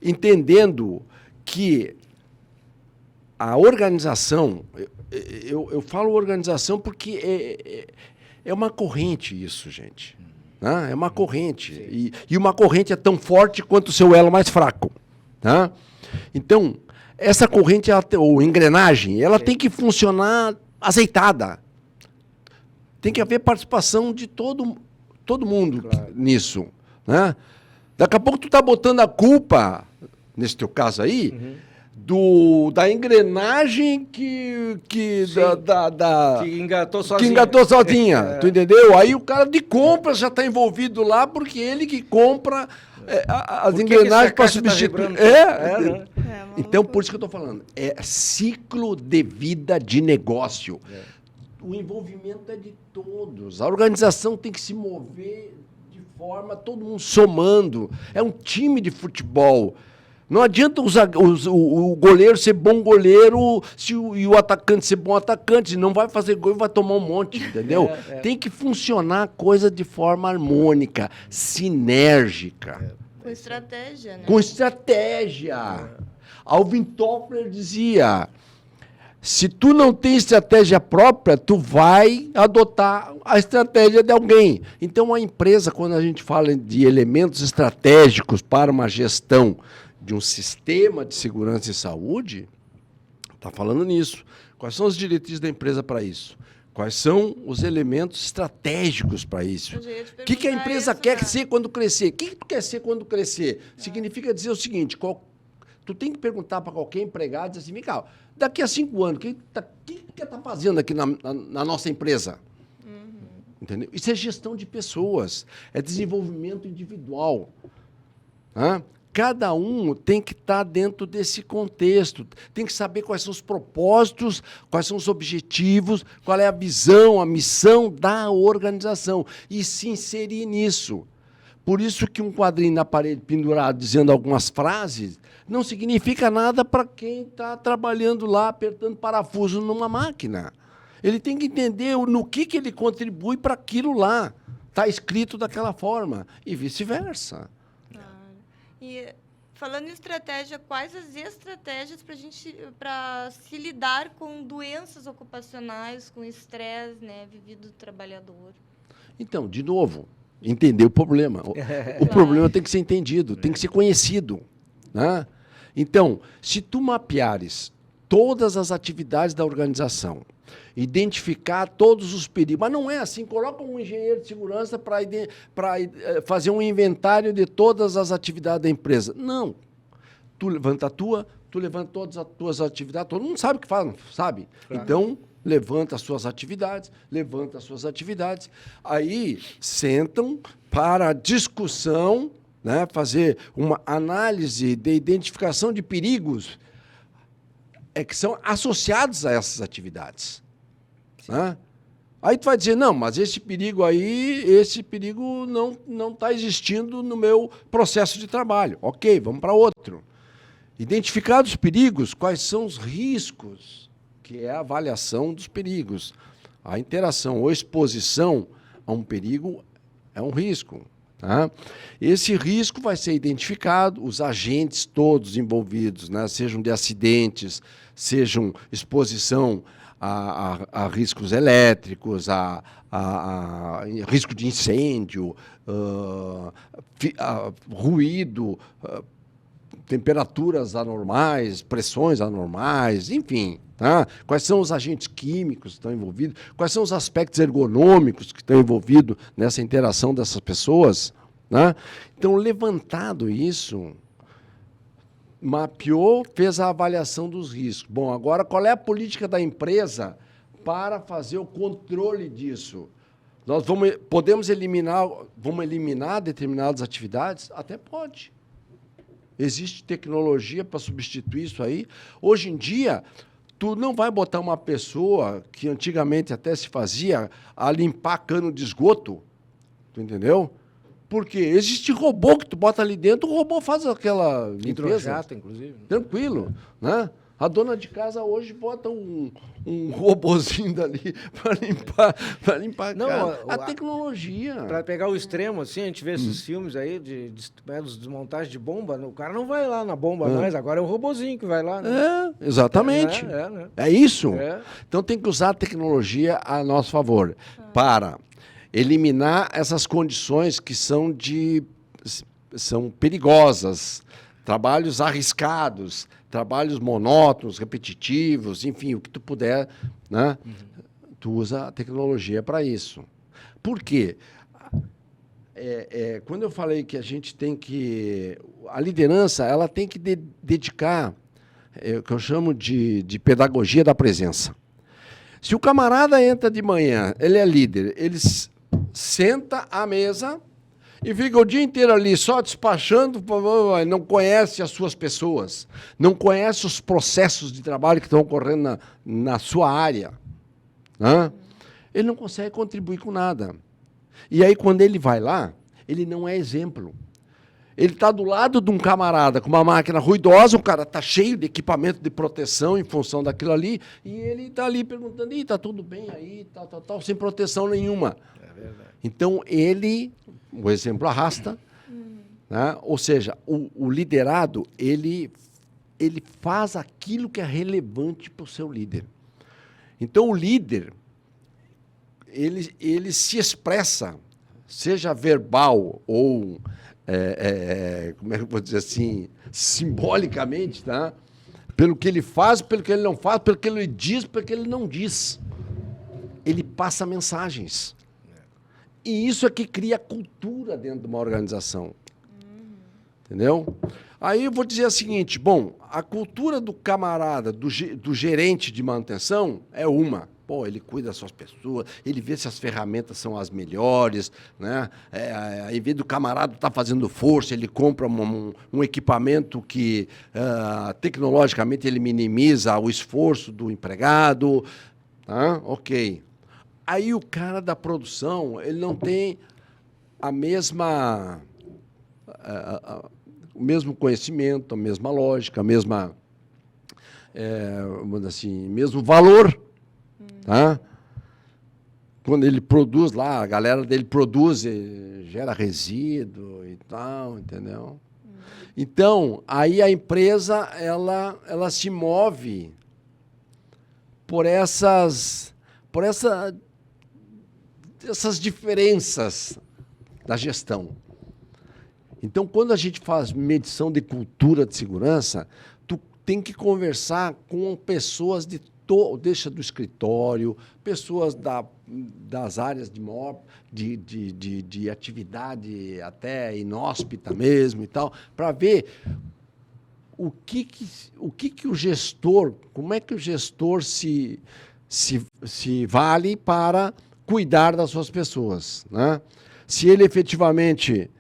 entendendo que a organização, eu falo organização porque é uma corrente isso, gente. É uma corrente. E uma corrente é tão forte quanto o seu elo mais fraco. Tá? Então, essa corrente, ou engrenagem, ela tem que funcionar azeitada. Tem que haver participação de todo mundo nisso. Né? Daqui a pouco tu está botando a culpa, nesse teu caso aí, da engrenagem que engatou sozinha. Tu entendeu? Aí o cara de compra já está envolvido lá porque ele que compra as engrenagens para substituir. Né? Então, por isso que eu estou falando. É ciclo de vida de negócio. O envolvimento é de todos. A organização tem que se mover de forma, todo mundo somando. É um time de futebol. Não adianta o goleiro ser bom goleiro e o atacante ser bom atacante. Não vai fazer gol e vai tomar um monte, entendeu? Tem que funcionar a coisa de forma harmônica, sinérgica. Com estratégia, né? Com estratégia. Alvin Toffler dizia, se tu não tem estratégia própria, tu vai adotar a estratégia de alguém. Então, a empresa, quando a gente fala de elementos estratégicos para uma gestão de um sistema de segurança e saúde, está falando nisso. Quais são as diretrizes da empresa para isso? Quais são os elementos estratégicos para isso? O que a empresa quer ser quando crescer? O que tu quer ser quando crescer? Significa dizer o seguinte, tu tem que perguntar para qualquer empregado, dizer assim, vem cá, daqui a 5 anos, o que está fazendo aqui na nossa empresa? Entendeu? Isso é gestão de pessoas, é desenvolvimento individual. Cada um tem que estar dentro desse contexto, tem que saber quais são os propósitos, quais são os objetivos, qual é a visão, a missão da organização e se inserir nisso. Por isso que um quadrinho na parede pendurado dizendo algumas frases não significa nada para quem está trabalhando lá, apertando parafuso numa máquina. Ele tem que entender no que ele contribui para aquilo lá. Está escrito daquela forma. E vice-versa. E falando em estratégia, quais as estratégias para se lidar com doenças ocupacionais, com estresse, né, vivido do trabalhador? Então, de novo, entender o problema. O problema tem que ser entendido, tem que ser conhecido, né? Então, se tu mapeares todas as atividades da organização, identificar todos os perigos, mas não é assim, coloca um engenheiro de segurança para fazer um inventário de todas as atividades da empresa. Não. Tu levanta a tua, tu levanta todas as tuas atividades, todo mundo sabe o que faz, sabe? Claro. Então, levanta as suas atividades, aí sentam para discussão, né, fazer uma análise de identificação de perigos que são associados a essas atividades. Né? Aí tu vai dizer, não, mas esse perigo não está existindo no meu processo de trabalho. Ok, vamos para outro. Identificados os perigos, quais são os riscos, que é a avaliação dos perigos. A interação ou exposição a um perigo é um risco. Tá? Esse risco vai ser identificado, os agentes todos envolvidos, né, sejam de acidentes, sejam exposição a riscos elétricos, a risco de incêndio, ruído, temperaturas anormais, pressões anormais, enfim. Tá? Quais são os agentes químicos que estão envolvidos? Quais são os aspectos ergonômicos que estão envolvidos nessa interação dessas pessoas? Né? Então, levantado isso, mapeou, fez a avaliação dos riscos. Bom, agora, qual é a política da empresa para fazer o controle disso? Nós podemos eliminar determinadas atividades? Até pode. Existe tecnologia para substituir isso aí. Hoje em dia, tu não vai botar uma pessoa, que antigamente até se fazia, a limpar cano de esgoto. Tu entendeu? Porque existe robô que tu bota ali dentro, o robô faz aquela limpeza. Hidrojato, inclusive. Tranquilo, né? A dona de casa hoje bota um robozinho dali para limpar não, a tecnologia. Para pegar o extremo, assim, a gente vê esses filmes aí dos desmontagens de bomba, o cara não vai lá na bomba mais, agora é o robozinho que vai lá. Né? Exatamente. É isso. Então tem que usar a tecnologia a nosso favor para eliminar essas condições que são perigosas, trabalhos arriscados, trabalhos monótonos, repetitivos, enfim, o que tu puder, né? Tu usa a tecnologia para isso. Por quê? Quando eu falei que a gente tem que... A liderança, ela tem que dedicar o que eu chamo de pedagogia da presença. Se o camarada entra de manhã, ele é líder, ele senta à mesa e fica o dia inteiro ali só despachando, não conhece as suas pessoas, não conhece os processos de trabalho que estão ocorrendo na sua área, né? Ele não consegue contribuir com nada. E aí, quando ele vai lá, ele não é exemplo. Ele está do lado de um camarada com uma máquina ruidosa, o cara está cheio de equipamento de proteção em função daquilo ali, e ele está ali perguntando, está tudo bem aí, tal, sem proteção nenhuma. É verdade. Então, o exemplo arrasta, né? Ou seja, o liderado, ele faz aquilo que é relevante para o seu líder. Então, o líder, ele se expressa, seja verbal ou, como é que eu vou dizer assim, simbolicamente, tá? Pelo que ele faz, pelo que ele não faz, pelo que ele diz, pelo que ele não diz. Ele passa mensagens. E isso é que cria cultura dentro de uma organização. Entendeu? Aí eu vou dizer o seguinte, bom, a cultura do camarada, do gerente de manutenção é uma. Pô, ele cuida das suas pessoas, ele vê se as ferramentas são as melhores, né? Em vez do camarada estar fazendo força, ele compra um equipamento que, tecnologicamente, ele minimiza o esforço do empregado. Tá? Ok. Aí o cara da produção, ele não tem o mesmo conhecimento, a mesma lógica, vamos dizer assim, mesmo valor. Tá? quando ele produz lá, a galera dele produz, gera resíduo e tal, entendeu? Então, aí a empresa, ela se move por essas diferenças da gestão. Então, quando a gente faz medição de cultura de segurança, tu tem que conversar com pessoas deixa do escritório, pessoas das áreas de atividade até inóspita mesmo e tal, para ver o que o gestor, como é que o gestor se vale para cuidar das suas pessoas, né? Se ele efetivamente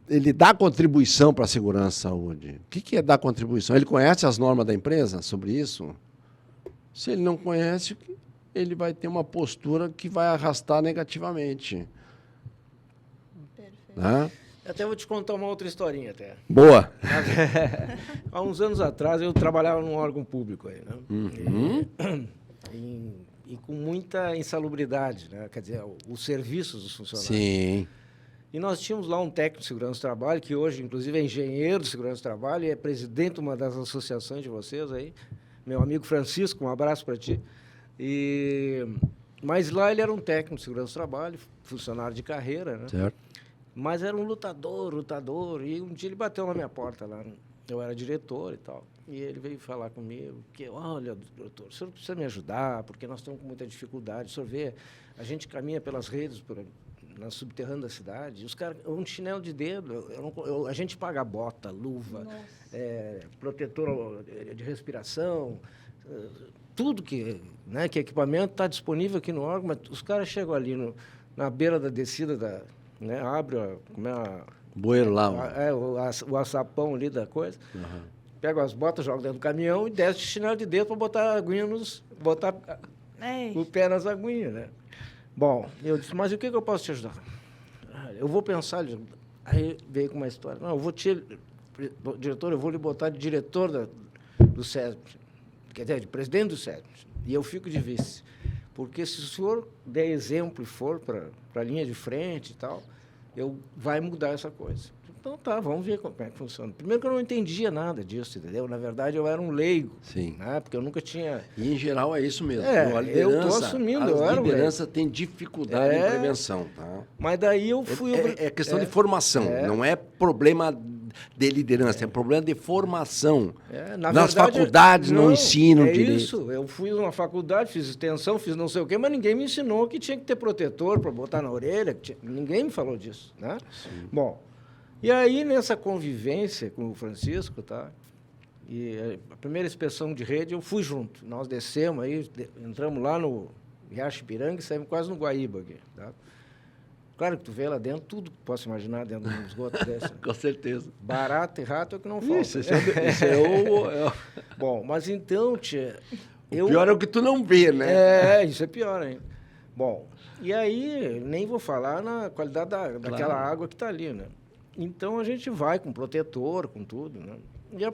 ele dá contribuição para a segurança e saúde. O que é dar contribuição? Ele conhece as normas da empresa sobre isso? Se ele não conhece, ele vai ter uma postura que vai arrastar negativamente. Perfeito. Né? Até vou te contar uma outra historinha até. Boa. Há uns anos atrás eu trabalhava num órgão público aí, né? E com muita insalubridade, né? Quer dizer, os serviços dos funcionários. Sim. E nós tínhamos lá um técnico de segurança do trabalho, que hoje, inclusive, é engenheiro de segurança do trabalho e é presidente de uma das associações de vocês aí, meu amigo Francisco, um abraço para ti. Mas lá ele era um técnico de segurança do trabalho, funcionário de carreira, né? Certo. Mas era um lutador, e um dia ele bateu na minha porta lá, eu era diretor e tal, e ele veio falar comigo, que, olha, doutor, o senhor precisa me ajudar, porque nós estamos com muita dificuldade, o senhor vê, a gente caminha pelas redes, na subterrânea da cidade, os caras, um chinelo de dedo, a gente paga bota, luva, protetor de respiração, tudo que é equipamento está disponível aqui no órgão, mas os caras chegam ali na beira da descida, abre bueiro lá. o açapão ali da coisa, pega as botas, joga dentro do caminhão e desce de chinelo de dedo para botar a aguinha botar o pé nas aguinhas, né? Bom, eu disse, mas o que eu posso te ajudar? Eu vou pensar. Aí veio com uma história. Não, diretor, eu vou lhe botar de diretor do SESB, quer dizer, de presidente do SESB, e eu fico de vice. Porque se o senhor der exemplo e for para a linha de frente e tal, vai mudar essa coisa. Então tá, vamos ver como é que funciona. Primeiro que eu não entendia nada disso, entendeu? Na verdade, eu era um leigo. Sim. Né? Porque eu nunca tinha... E, em geral, é isso mesmo. Eu estou assumindo. A liderança tem dificuldade em prevenção. Tá? Mas daí eu fui... É questão de formação. Não é problema de liderança, é problema de formação. Nas faculdades não ensinam direito. Isso. Eu fui numa faculdade, fiz extensão, fiz não sei o quê, mas ninguém me ensinou que tinha que ter protetor para botar na orelha. Ninguém me falou disso. Né? Bom... E aí, nessa convivência com o Francisco, tá? E a primeira inspeção de rede, eu fui junto. Nós descemos aí, entramos lá no Riacho Ipiranga e saímos quase no Guaíba aqui, tá? Claro que tu vê lá dentro, tudo que posso imaginar dentro de um esgoto desse. Com certeza. Barato e rato é o que não falta. Isso é Bom, mas então, tia... O pior é o que tu não vê, né? Isso é pior ainda. Bom, e aí, nem vou falar na qualidade daquela água que está ali, né? Então, a gente vai com protetor, com tudo, né? E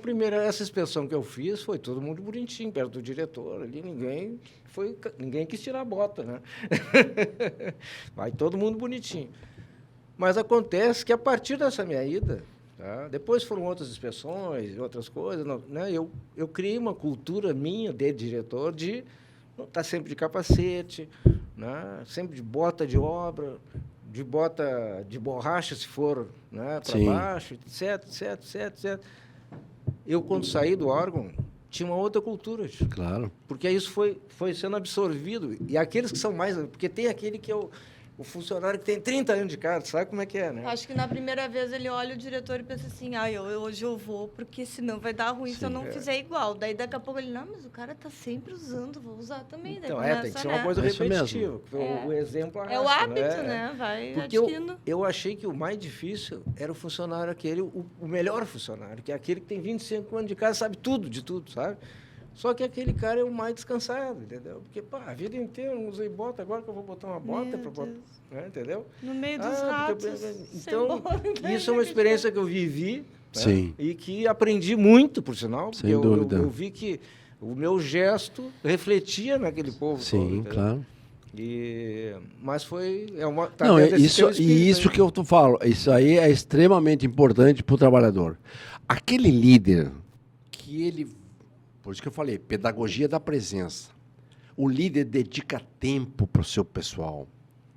essa inspeção que eu fiz, foi todo mundo bonitinho, perto do diretor, ali ninguém quis tirar a bota, né? Vai todo mundo bonitinho. Mas acontece que, a partir dessa minha ida, tá? Depois foram outras inspeções, outras coisas, né? Eu criei uma cultura minha, de diretor, de estar sempre de capacete, né? Sempre de bota de obra, de bota de borracha, se for, né, para baixo, etc. Eu, quando saí do órgão, tinha uma outra cultura. Claro. Porque isso foi sendo absorvido. E aqueles que são mais... Porque tem aquele que é o funcionário que tem 30 anos de casa, sabe como é que é, né? Acho que na primeira vez ele olha o diretor e pensa assim, hoje eu vou, porque senão vai dar ruim se eu não fizer igual. Daí daqui a pouco ele, não, mas o cara tá sempre usando, vou usar também. Então, tem que ser uma coisa repetitiva. O exemplo arrasta, é o hábito, né? Vai porque adquirindo. Eu achei que o mais difícil era o funcionário aquele, o melhor funcionário, que é aquele que tem 25 anos de casa, sabe tudo, de tudo, sabe? Só que aquele cara é o mais descansado, entendeu? Porque, a vida inteira eu não usei bota, agora que eu vou botar uma bota para botar, né? Entendeu? No meio dos ratos. Então, isso é uma experiência que eu vivi, né? E que aprendi muito, por sinal, porque sem dúvida. Eu vi que o meu gesto refletia naquele povo. Sim, todo, claro. Mas foi... Não, dentro desse teu espírito, e isso hein? que eu falo, isso aí é extremamente importante para o trabalhador. Aquele líder que ele... Por isso que eu falei, pedagogia da presença. O líder dedica tempo para o seu pessoal,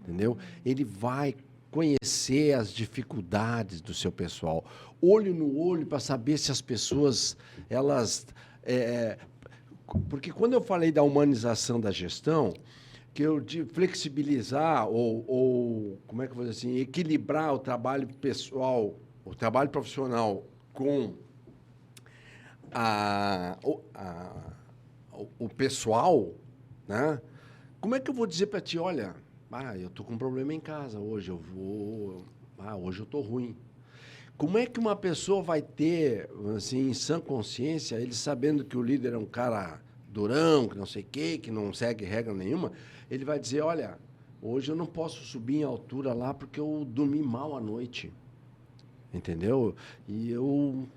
entendeu? Ele vai conhecer as dificuldades do seu pessoal, olho no olho para saber se as pessoas, elas... porque quando eu falei da humanização da gestão, que eu de flexibilizar ou como é que eu vou dizer assim, equilibrar o trabalho pessoal, o trabalho profissional com o pessoal, né? Como é que eu vou dizer para ti, olha, eu tô com um problema em casa hoje, hoje eu tô ruim. Como é que uma pessoa vai ter, assim, em sã consciência, ele sabendo que o líder é um cara durão, que não sei o quê, que não segue regra nenhuma, ele vai dizer, olha, hoje eu não posso subir em altura lá porque eu dormi mal à noite. Entendeu? E eu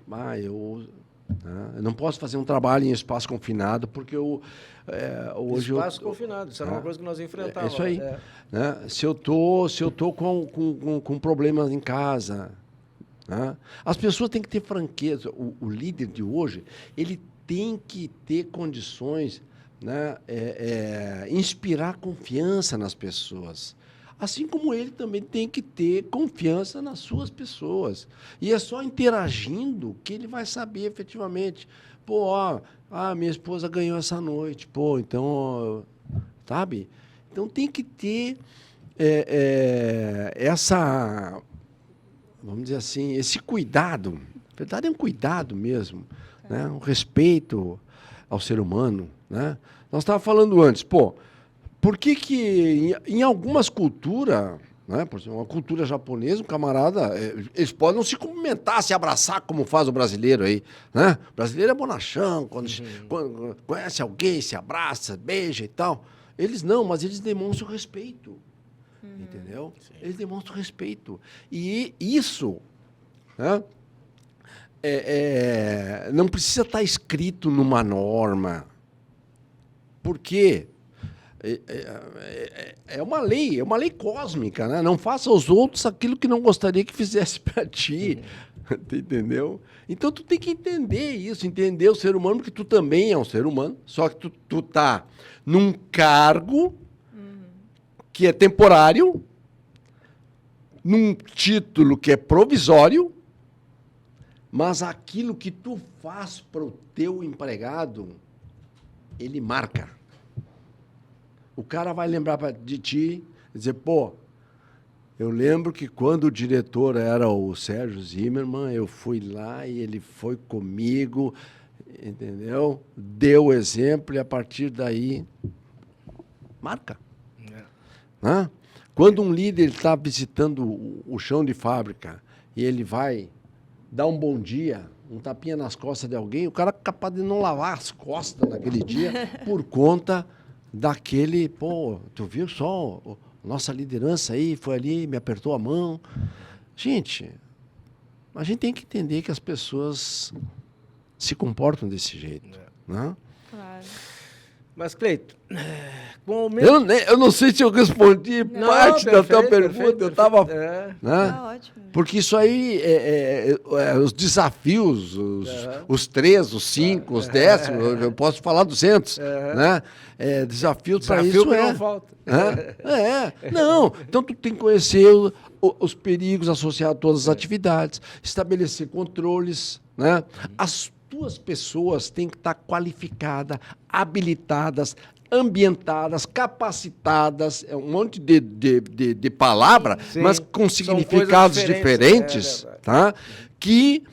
não posso fazer um trabalho em espaço confinado porque hoje espaço confinado, isso era uma coisa que nós enfrentávamos. É isso aí. Né? Se eu tô com problemas em casa, né? As pessoas têm que ter franqueza. O líder de hoje, ele tem que ter condições, né? Inspirar confiança nas pessoas. Assim como ele também tem que ter confiança nas suas pessoas. E é só interagindo que ele vai saber efetivamente. Minha esposa ganhou essa noite. Então, sabe? Então tem que ter essa, vamos dizer assim, esse cuidado. Na verdade é um cuidado mesmo, né? Um respeito ao ser humano, né? Nós estávamos falando antes, por que em algumas culturas, né, por exemplo, uma cultura japonesa, um camarada, eles podem não se cumprimentar, se abraçar, como faz o brasileiro aí, né? O brasileiro é bonachão, quando conhece alguém, se abraça, beija e tal. Eles não, mas eles demonstram respeito, entendeu? Sim. Eles demonstram respeito. E isso, né, não precisa estar escrito numa norma, porque... É uma lei cósmica, né? Não faça aos outros aquilo que não gostaria que fizesse para ti, entendeu? Então tu tem que entender isso, entender o ser humano, porque tu também é um ser humano, só que tu tá num cargo que é temporário, num título que é provisório, mas aquilo que tu faz para o teu empregado, ele marca. O cara vai lembrar de ti e dizer, eu lembro que quando o diretor era o Sérgio Zimmermann, eu fui lá e ele foi comigo, entendeu? Deu o exemplo e a partir daí marca. Né? Quando um líder está visitando o chão de fábrica e ele vai dar um bom dia, um tapinha nas costas de alguém, o cara é capaz de não lavar as costas naquele dia por conta... daquele, tu viu só, nossa liderança aí, foi ali, me apertou a mão. Gente, a gente tem que entender que as pessoas se comportam desse jeito. Né? Claro. Mas, Cleito, eu não sei se eu respondi parte da tua pergunta, eu estava... Né? Tá ótimo. Porque isso aí, os desafios, os 3, os 5, os 10, eu posso falar 200, né? Desafios para isso não falta. Não, então tu tem que conhecer os perigos associados a todas as atividades, estabelecer controles, né? As tuas pessoas têm que estar qualificadas, habilitadas, ambientadas, capacitadas, um monte de palavra, Sim, mas com significados diferentes, tá? Que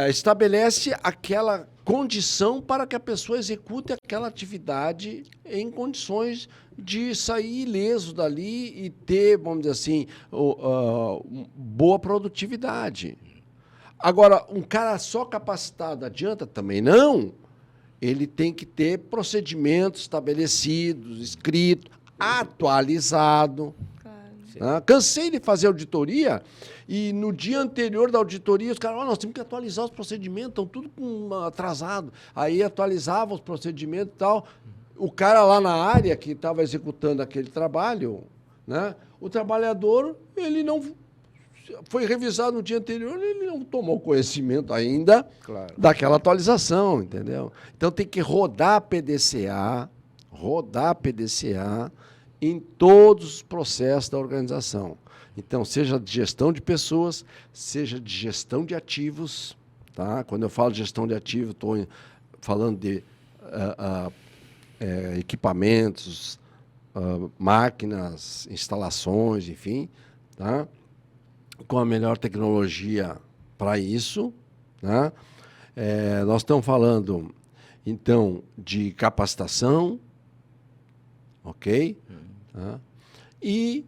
estabelece aquela condição para que a pessoa execute aquela atividade em condições de sair ileso dali e ter, vamos dizer assim, boa produtividade. Agora, um cara só capacitado adianta também? Não. Ele tem que ter procedimentos estabelecidos, escrito, atualizado. Claro. Né? Cansei de fazer auditoria e no dia anterior da auditoria os caras, nós temos que atualizar os procedimentos, estão tudo atrasado. Aí atualizava os procedimentos e tal. o cara lá na área que estava executando aquele trabalho, né? O trabalhador, ele não foi revisado no dia anterior, ele não tomou conhecimento ainda daquela atualização, entendeu? Então tem que rodar PDCA em todos os processos da organização. Então, seja de gestão de pessoas, seja de gestão de ativos, tá? Quando eu falo de gestão de ativos, estou falando de equipamentos, máquinas, instalações, enfim, tá? Com a melhor tecnologia para isso, né? Nós estamos falando, então, de capacitação, ok? Tá? E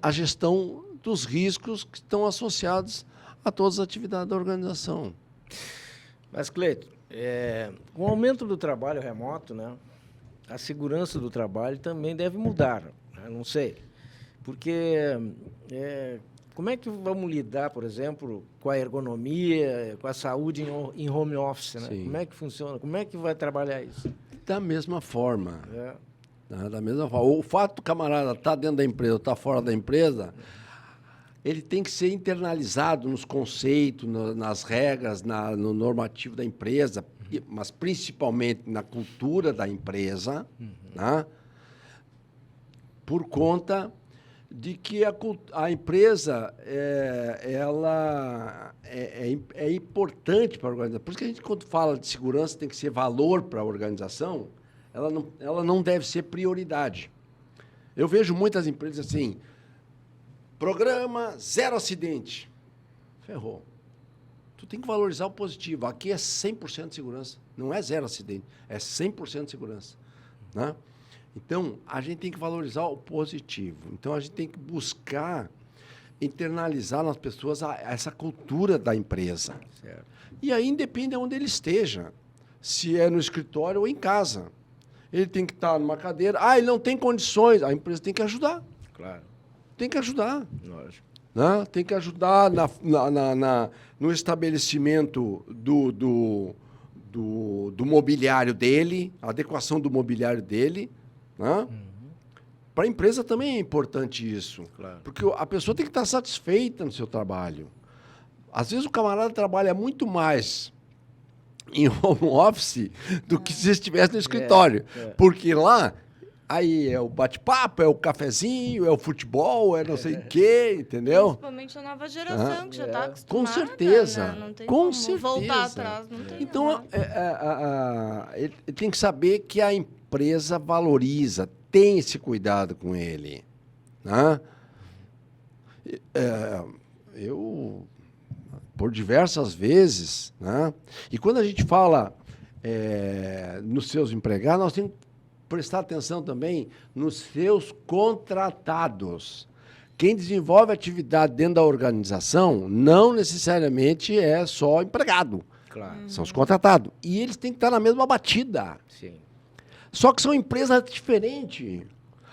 a gestão dos riscos que estão associados a todas as atividades da organização. Mas, Cleito, com o aumento do trabalho remoto, né, a segurança do trabalho também deve mudar, né? Não sei. Porque como é que vamos lidar, por exemplo, com a ergonomia, com a saúde em home office, né? Como é que funciona? Como é que vai trabalhar isso? Da mesma forma. Da mesma forma. O fato do camarada estar dentro da empresa ou estar fora da empresa, ele tem que ser internalizado nos conceitos, nas regras, no normativo da empresa, mas principalmente na cultura da empresa, né? Por conta de que a empresa ela é importante para a organização. Por isso que a gente, quando fala de segurança, tem que ser valor para a organização, ela não deve ser prioridade. Eu vejo muitas empresas assim, programa 0 acidente. Ferrou. Tu tem que valorizar o positivo. Aqui é 100% de segurança. Não é 0 acidente, é 100% de segurança. Né? Então, a gente tem que valorizar o positivo. Então, a gente tem que buscar internalizar nas pessoas essa cultura da empresa. Certo. E aí independe de onde ele esteja. Se é no escritório ou em casa. Ele tem que estar numa cadeira. Ele não tem condições. A empresa tem que ajudar. Claro. Tem que ajudar. Lógico. Né? Tem que ajudar no estabelecimento do mobiliário dele, a adequação do mobiliário dele. Né? Para a empresa também é importante isso. Claro. Porque a pessoa tem que estar satisfeita no seu trabalho. Às vezes o camarada trabalha muito mais em home office do que se estivesse no escritório. Porque lá, aí é o bate-papo, é o cafezinho, é o futebol, é não sei o quê, entendeu? Principalmente a nova geração, que já está acostumada. Com certeza. Né? Não tem com como certeza. voltar atrás. Não tem então, ele tem que saber que a empresa valoriza, tem esse cuidado com ele. Né? Eu, por diversas vezes, né? E quando a gente fala nos seus empregados, nós temos que prestar atenção também nos seus contratados. Quem desenvolve atividade dentro da organização não necessariamente é só empregado. Claro. São os contratados. E eles têm que estar na mesma batida. Sim. Só que são empresas diferentes.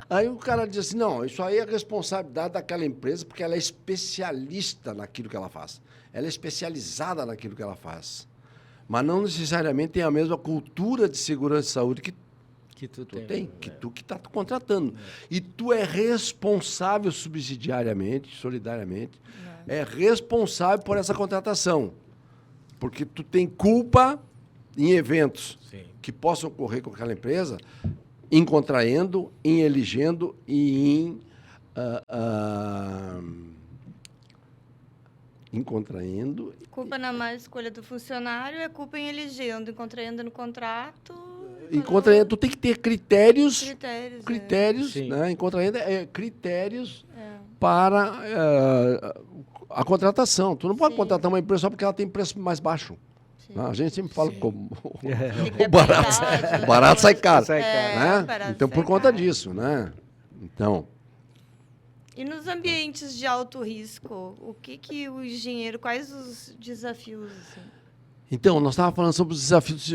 Aí o cara diz assim, não, isso aí é responsabilidade daquela empresa porque ela é especialista naquilo que ela faz. Ela é especializada naquilo que ela faz. Mas não necessariamente tem a mesma cultura de segurança e saúde que tu tem, que tu que está contratando. E tu é responsável subsidiariamente, solidariamente, é responsável por essa contratação. Porque tu tem culpa em eventos que possam ocorrer com aquela empresa, em contraendo, em elegendo e em contraendo. Culpa na má escolha do funcionário, é culpa em elegendo, em contraendo no contrato. Em contraendo, tu tem que ter critérios, Critérios, né? Em contraendo, critérios para a contratação. Tu não pode contratar uma empresa só porque ela tem preço mais baixo. A gente sempre fala como o barato sai caro. Né? Então, por conta disso, né? Então. E nos ambientes de alto risco, o que o engenheiro, quais os desafios? Assim? Então, nós estávamos falando sobre os desafios.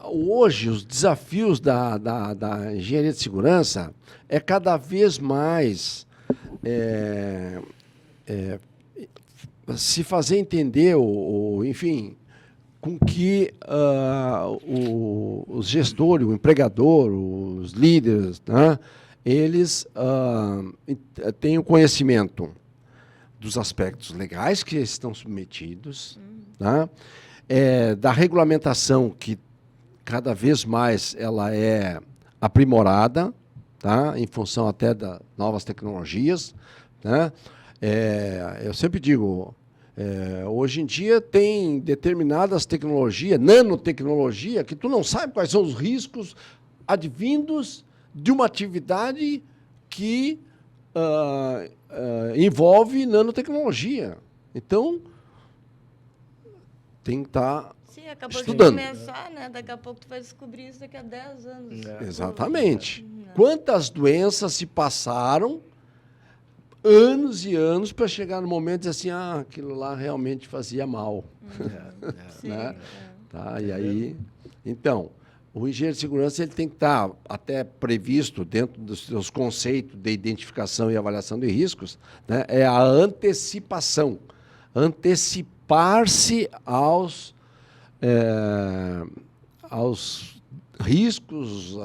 Hoje, os desafios da engenharia de segurança é cada vez mais se fazer entender, enfim, com que os gestores, o empregador, os líderes, né, eles tenham conhecimento dos aspectos legais que estão submetidos, tá? Da regulamentação que cada vez mais ela é aprimorada, tá? Em função até das novas tecnologias, né? Eu sempre digo, hoje em dia tem determinadas tecnologias, nanotecnologia, que tu não sabe quais são os riscos advindos de uma atividade que envolve nanotecnologia. Então, tem que estar acabou estudando. De começar, né? Daqui a pouco tu vai descobrir isso daqui a 10 anos. Exatamente. Quantas doenças se passaram anos e anos para chegar no momento de dizer assim, aquilo lá realmente fazia mal. Sim, né? Tá, e aí, então, o engenheiro de segurança ele tem que estar até previsto dentro dos seus conceitos de identificação e avaliação de riscos, né? É a antecipação, antecipar-se aos riscos,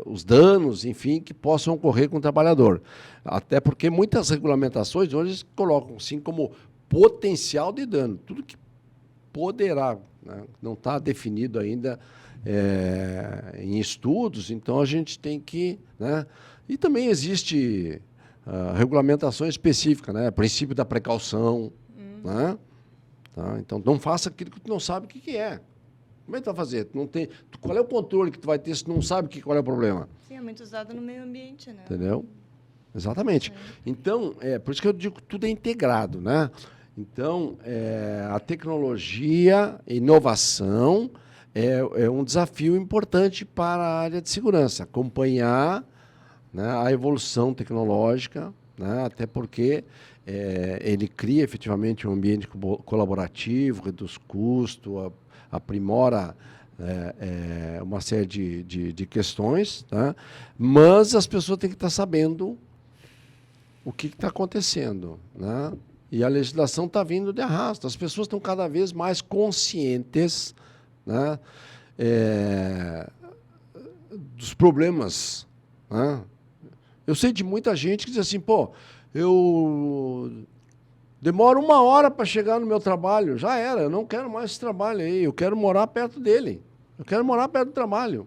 os danos, enfim, que possam ocorrer com o trabalhador. Até porque muitas regulamentações hoje colocam assim como potencial de dano, tudo que poderá, né? Não está definido ainda em estudos, então a gente tem que, né? E também existe regulamentação específica, né? Princípio da precaução, né? Tá? Então, não faça aquilo que tu não sabe o que é. Como é que tu vai fazer? Tu não tem, qual é o controle que tu vai ter se tu não sabe qual é o problema? Sim, é muito usado no meio ambiente, né? Entendeu? Exatamente. Então, por isso que eu digo que tudo é integrado, né? Então, a tecnologia, a inovação é um desafio importante para a área de segurança. Acompanhar, né, a evolução tecnológica, né, até porque ele cria efetivamente um ambiente colaborativo, reduz custo, aprimora uma série de questões, tá? Mas as pessoas têm que estar sabendo o que está acontecendo, né? E a legislação está vindo de arrasto. As pessoas estão cada vez mais conscientes, né, dos problemas, né? Eu sei de muita gente que diz assim, pô, eu demoro 1 hora para chegar no meu trabalho. Já era, eu não quero mais esse trabalho aí, eu quero morar perto dele. Eu quero morar perto do trabalho.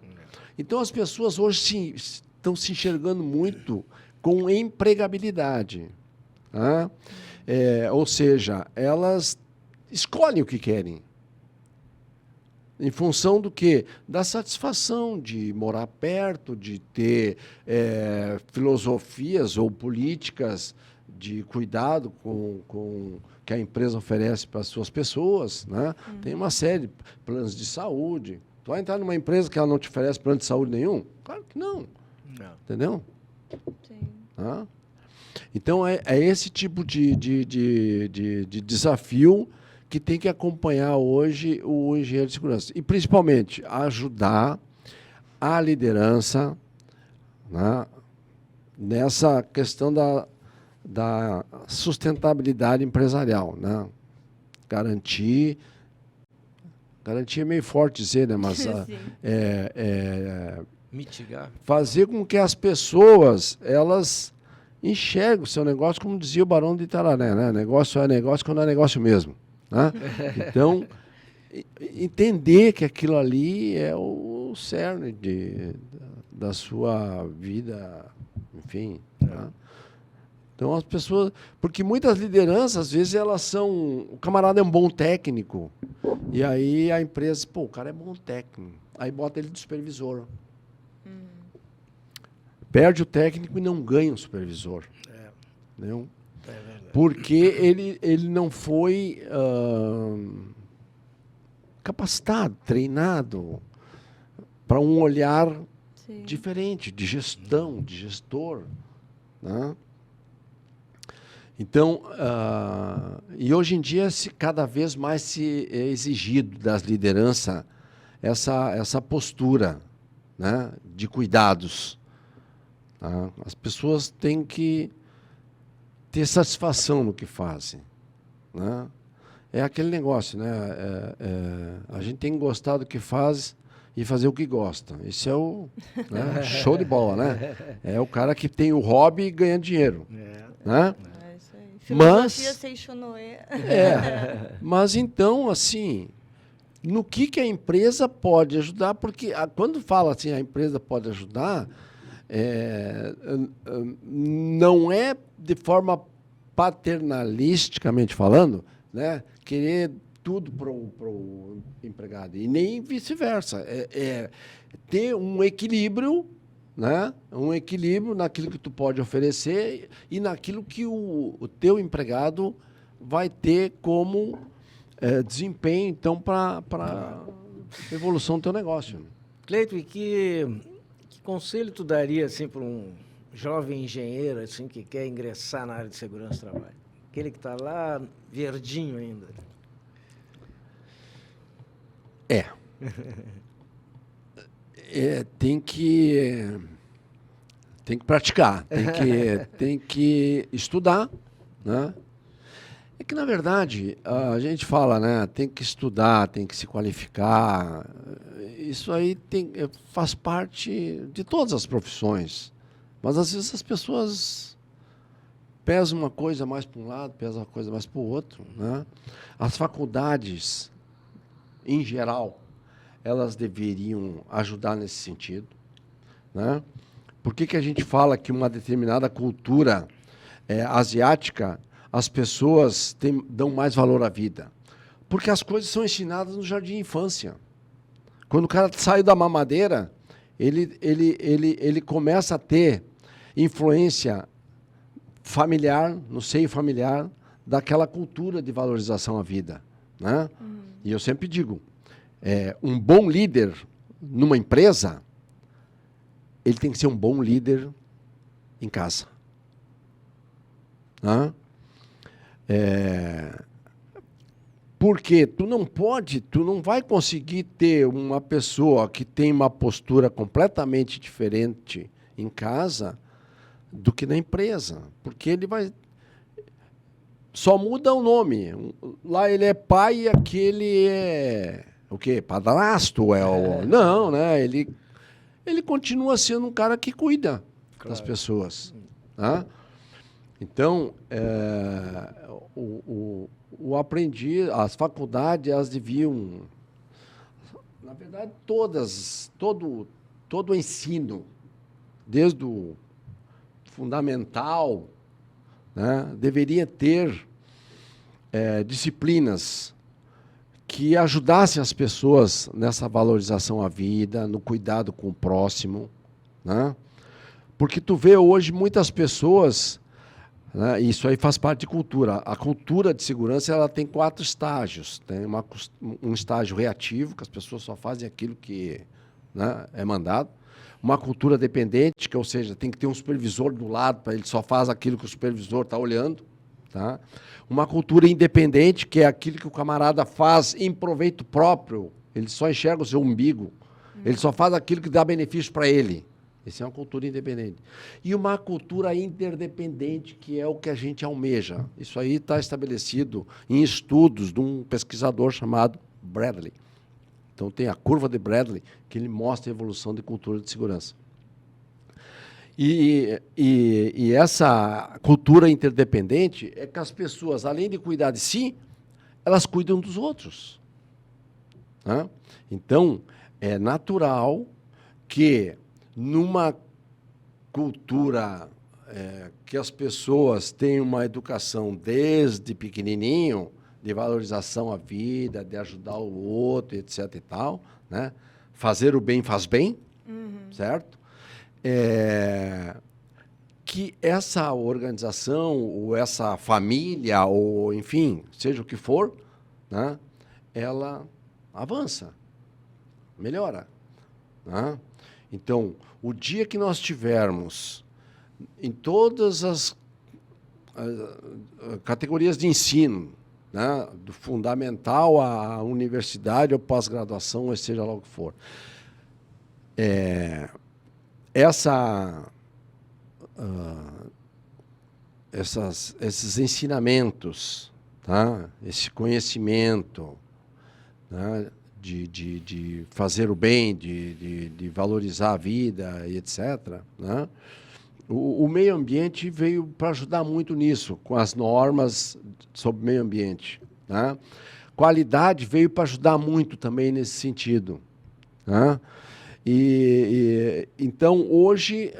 Então, as pessoas hoje estão se enxergando muito com empregabilidade, né? Ou seja, elas escolhem o que querem. Em função do quê? Da satisfação de morar perto, de ter filosofias ou políticas de cuidado com que a empresa oferece para as suas pessoas, né? Tem uma série de planos de saúde. Tu vai entrar numa empresa que ela não te oferece plano de saúde nenhum? Claro que não. Entendeu? Sim. Tá? Então, é esse tipo de desafio que tem que acompanhar hoje o engenheiro de segurança. E, principalmente, ajudar a liderança, né, nessa questão da sustentabilidade empresarial, né? Garantir é meio forte dizer, né? Mas mitigar, fazer com que as pessoas elas enxerguem o seu negócio, como dizia o Barão de Itararé, né? Negócio é negócio quando é negócio mesmo, né? Então, entender que aquilo ali é o cerne da sua vida, enfim, né? Então, as pessoas... Porque muitas lideranças, às vezes, elas são... O camarada é um bom técnico, e aí a empresa... Pô, o cara é bom técnico. Aí bota ele de supervisor. Perde o técnico e não ganha o supervisor. Não? Porque ele não foi capacitado, treinado para um olhar diferente, de gestão, de gestor, né? Então, e hoje em dia cada vez mais se é exigido das lideranças essa postura, né, de cuidados. Tá? As pessoas têm que ter satisfação no que fazem, né? é aquele negócio, né? A gente tem que gostar do que faz e fazer o que gosta. Isso é o né? Show de bola, né? É o cara que tem o hobby e ganha dinheiro. Né? É isso aí. Filosofia Mas, Seixonoe. mas então, assim, no que a empresa pode ajudar? Porque quando fala assim, a empresa pode ajudar, não é de forma paternalisticamente falando, né, querer tudo para o empregado, e nem vice-versa. É ter um equilíbrio, né, um equilíbrio naquilo que tu pode oferecer e naquilo que o teu empregado vai ter como desempenho, então, para a evolução do teu negócio. Cleiton, e que conselho tu daria assim, para um jovem engenheiro assim, que quer ingressar na área de segurança do trabalho? Aquele que está lá verdinho ainda. Tem que praticar, tem que estudar, né? É que, na verdade, a gente fala, né? Tem que estudar, tem que se qualificar. Isso aí faz parte de todas as profissões. Mas, às vezes, as pessoas pesam uma coisa mais para um lado, pesam uma coisa mais para o outro, né? As faculdades, em geral, elas deveriam ajudar nesse sentido, né? Por que a gente fala que uma determinada cultura asiática, as pessoas dão mais valor à vida? Porque as coisas são ensinadas no jardim de infância. Quando o cara sai da mamadeira, ele começa a ter influência familiar, no seio familiar, daquela cultura de valorização à vida, né? E eu sempre digo, um bom líder numa empresa, ele tem que ser um bom líder em casa. Né? Porque tu não vai conseguir ter uma pessoa que tem uma postura completamente diferente em casa do que na empresa. Porque ele vai... Só muda o nome. Lá ele é pai e aquele é... O quê? Padrasto? Não, né? Ele continua sendo um cara que cuida das pessoas. Né? Então, o aprendiz, as faculdades, elas deviam... Na verdade, todo o ensino, desde o fundamental, né, deveria ter disciplinas que ajudassem as pessoas nessa valorização à vida, no cuidado com o próximo, né? Porque tu vê hoje muitas pessoas, né, isso aí faz parte de cultura. A cultura de segurança ela tem 4 estágios. Tem um estágio reativo, que as pessoas só fazem aquilo que, né, é mandado. Uma cultura dependente, que, ou seja, tem que ter um supervisor do lado, para ele só faz aquilo que o supervisor está olhando. Tá? Uma cultura independente, que é aquilo que o camarada faz em proveito próprio. Ele só enxerga o seu umbigo. Ele só faz aquilo que dá benefício para ele. Essa é uma cultura independente. E uma cultura interdependente, que é o que a gente almeja. Isso aí está estabelecido em estudos de um pesquisador chamado Bradley. Então, tem a curva de Bradley, que ele mostra a evolução de cultura de segurança. E essa cultura interdependente é que as pessoas, além de cuidar de si, elas cuidam dos outros. Né? Então, é natural que, numa cultura que as pessoas têm uma educação desde pequenininho, de valorização à vida, de ajudar o outro, etc. e tal, né? Fazer o bem faz bem, certo? Que essa organização, ou essa família, ou enfim, seja o que for, né? Ela avança, melhora. Né? Então, o dia que nós tivermos em todas as categorias de ensino, né, do fundamental à universidade ou pós-graduação, ou seja lá o que for, esses ensinamentos tá? Esse conhecimento, né? De fazer o bem, de valorizar a vida e etc., né? O meio ambiente veio para ajudar muito nisso, com as normas sobre meio ambiente, né? Qualidade veio para ajudar muito também nesse sentido, né? Então, hoje,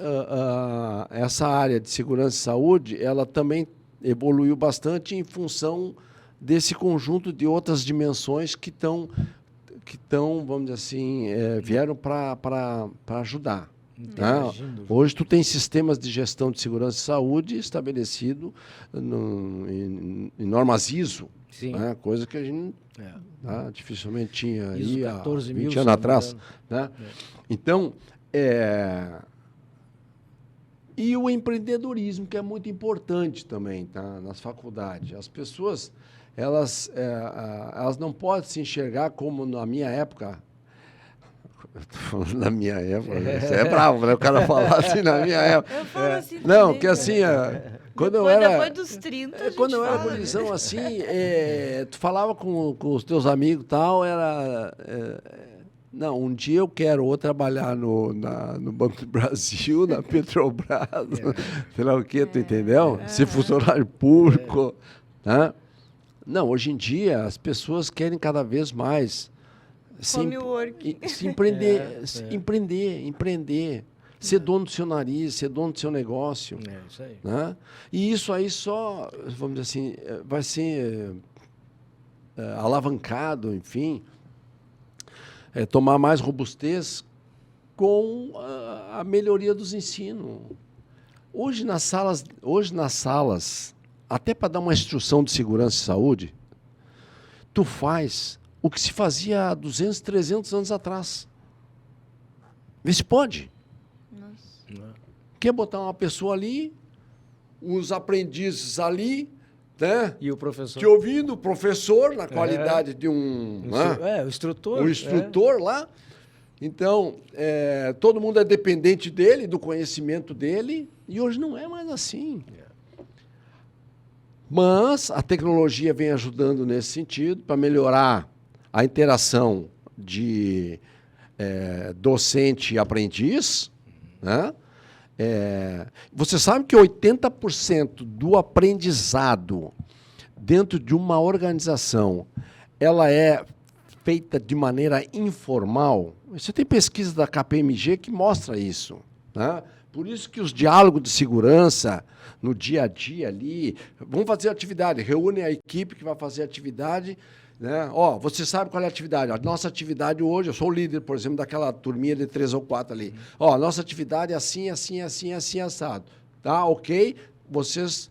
essa área de segurança e saúde, ela também evoluiu bastante em função desse conjunto de outras dimensões que estão, vamos dizer assim, vieram para ajudar. Né? Hoje tu tem sistemas de gestão de segurança e saúde estabelecido em normas ISO, né? Coisa que a gente dificilmente tinha aí há 20 anos atrás. Né? Então, e o empreendedorismo, que é muito importante também, tá? Nas faculdades. As pessoas elas não podem se enxergar como na minha época. Na minha época, você é bravo, né? O cara falar assim na minha época. Eu falo assim não, também, porque assim, depois dos 30, quando eu era gurizão, assim, tu falava com os teus amigos e tal, não, um dia eu quero ou trabalhar no Banco do Brasil, na Petrobras, sei lá o quê, tu entendeu? Ser funcionário público, né? Não, hoje em dia as pessoas querem cada vez mais se empreender, ser dono do seu nariz, ser dono do seu negócio. Isso aí. Né? E isso aí só, vamos dizer assim, vai ser alavancado, enfim, tomar mais robustez com a melhoria dos ensinos. Hoje nas salas, até para dar uma instrução de segurança e saúde, tu faz o que se fazia há 200, 300 anos atrás. Vê se pode. Nossa. Quer botar uma pessoa ali, os aprendizes ali, né? E o professor. Te ouvindo, o professor, na qualidade de um... o instrutor. O instrutor lá. Então, todo mundo é dependente dele, do conhecimento dele, e hoje não é mais assim. Mas a tecnologia vem ajudando nesse sentido, para melhorar a interação de docente e aprendiz, né? Você sabe que 80% do aprendizado dentro de uma organização ela é feita de maneira informal. Você tem pesquisa da KPMG que mostra isso, né? Por isso que os diálogos de segurança no dia a dia ali, vamos fazer atividade, reúne a equipe que vai fazer atividade, né? Você sabe qual é a atividade? A nossa atividade hoje, eu sou o líder, por exemplo, daquela turminha de 3 ou 4 ali. A nossa atividade é assim, assim, assim, assim, assado. Tá? Ok? Vocês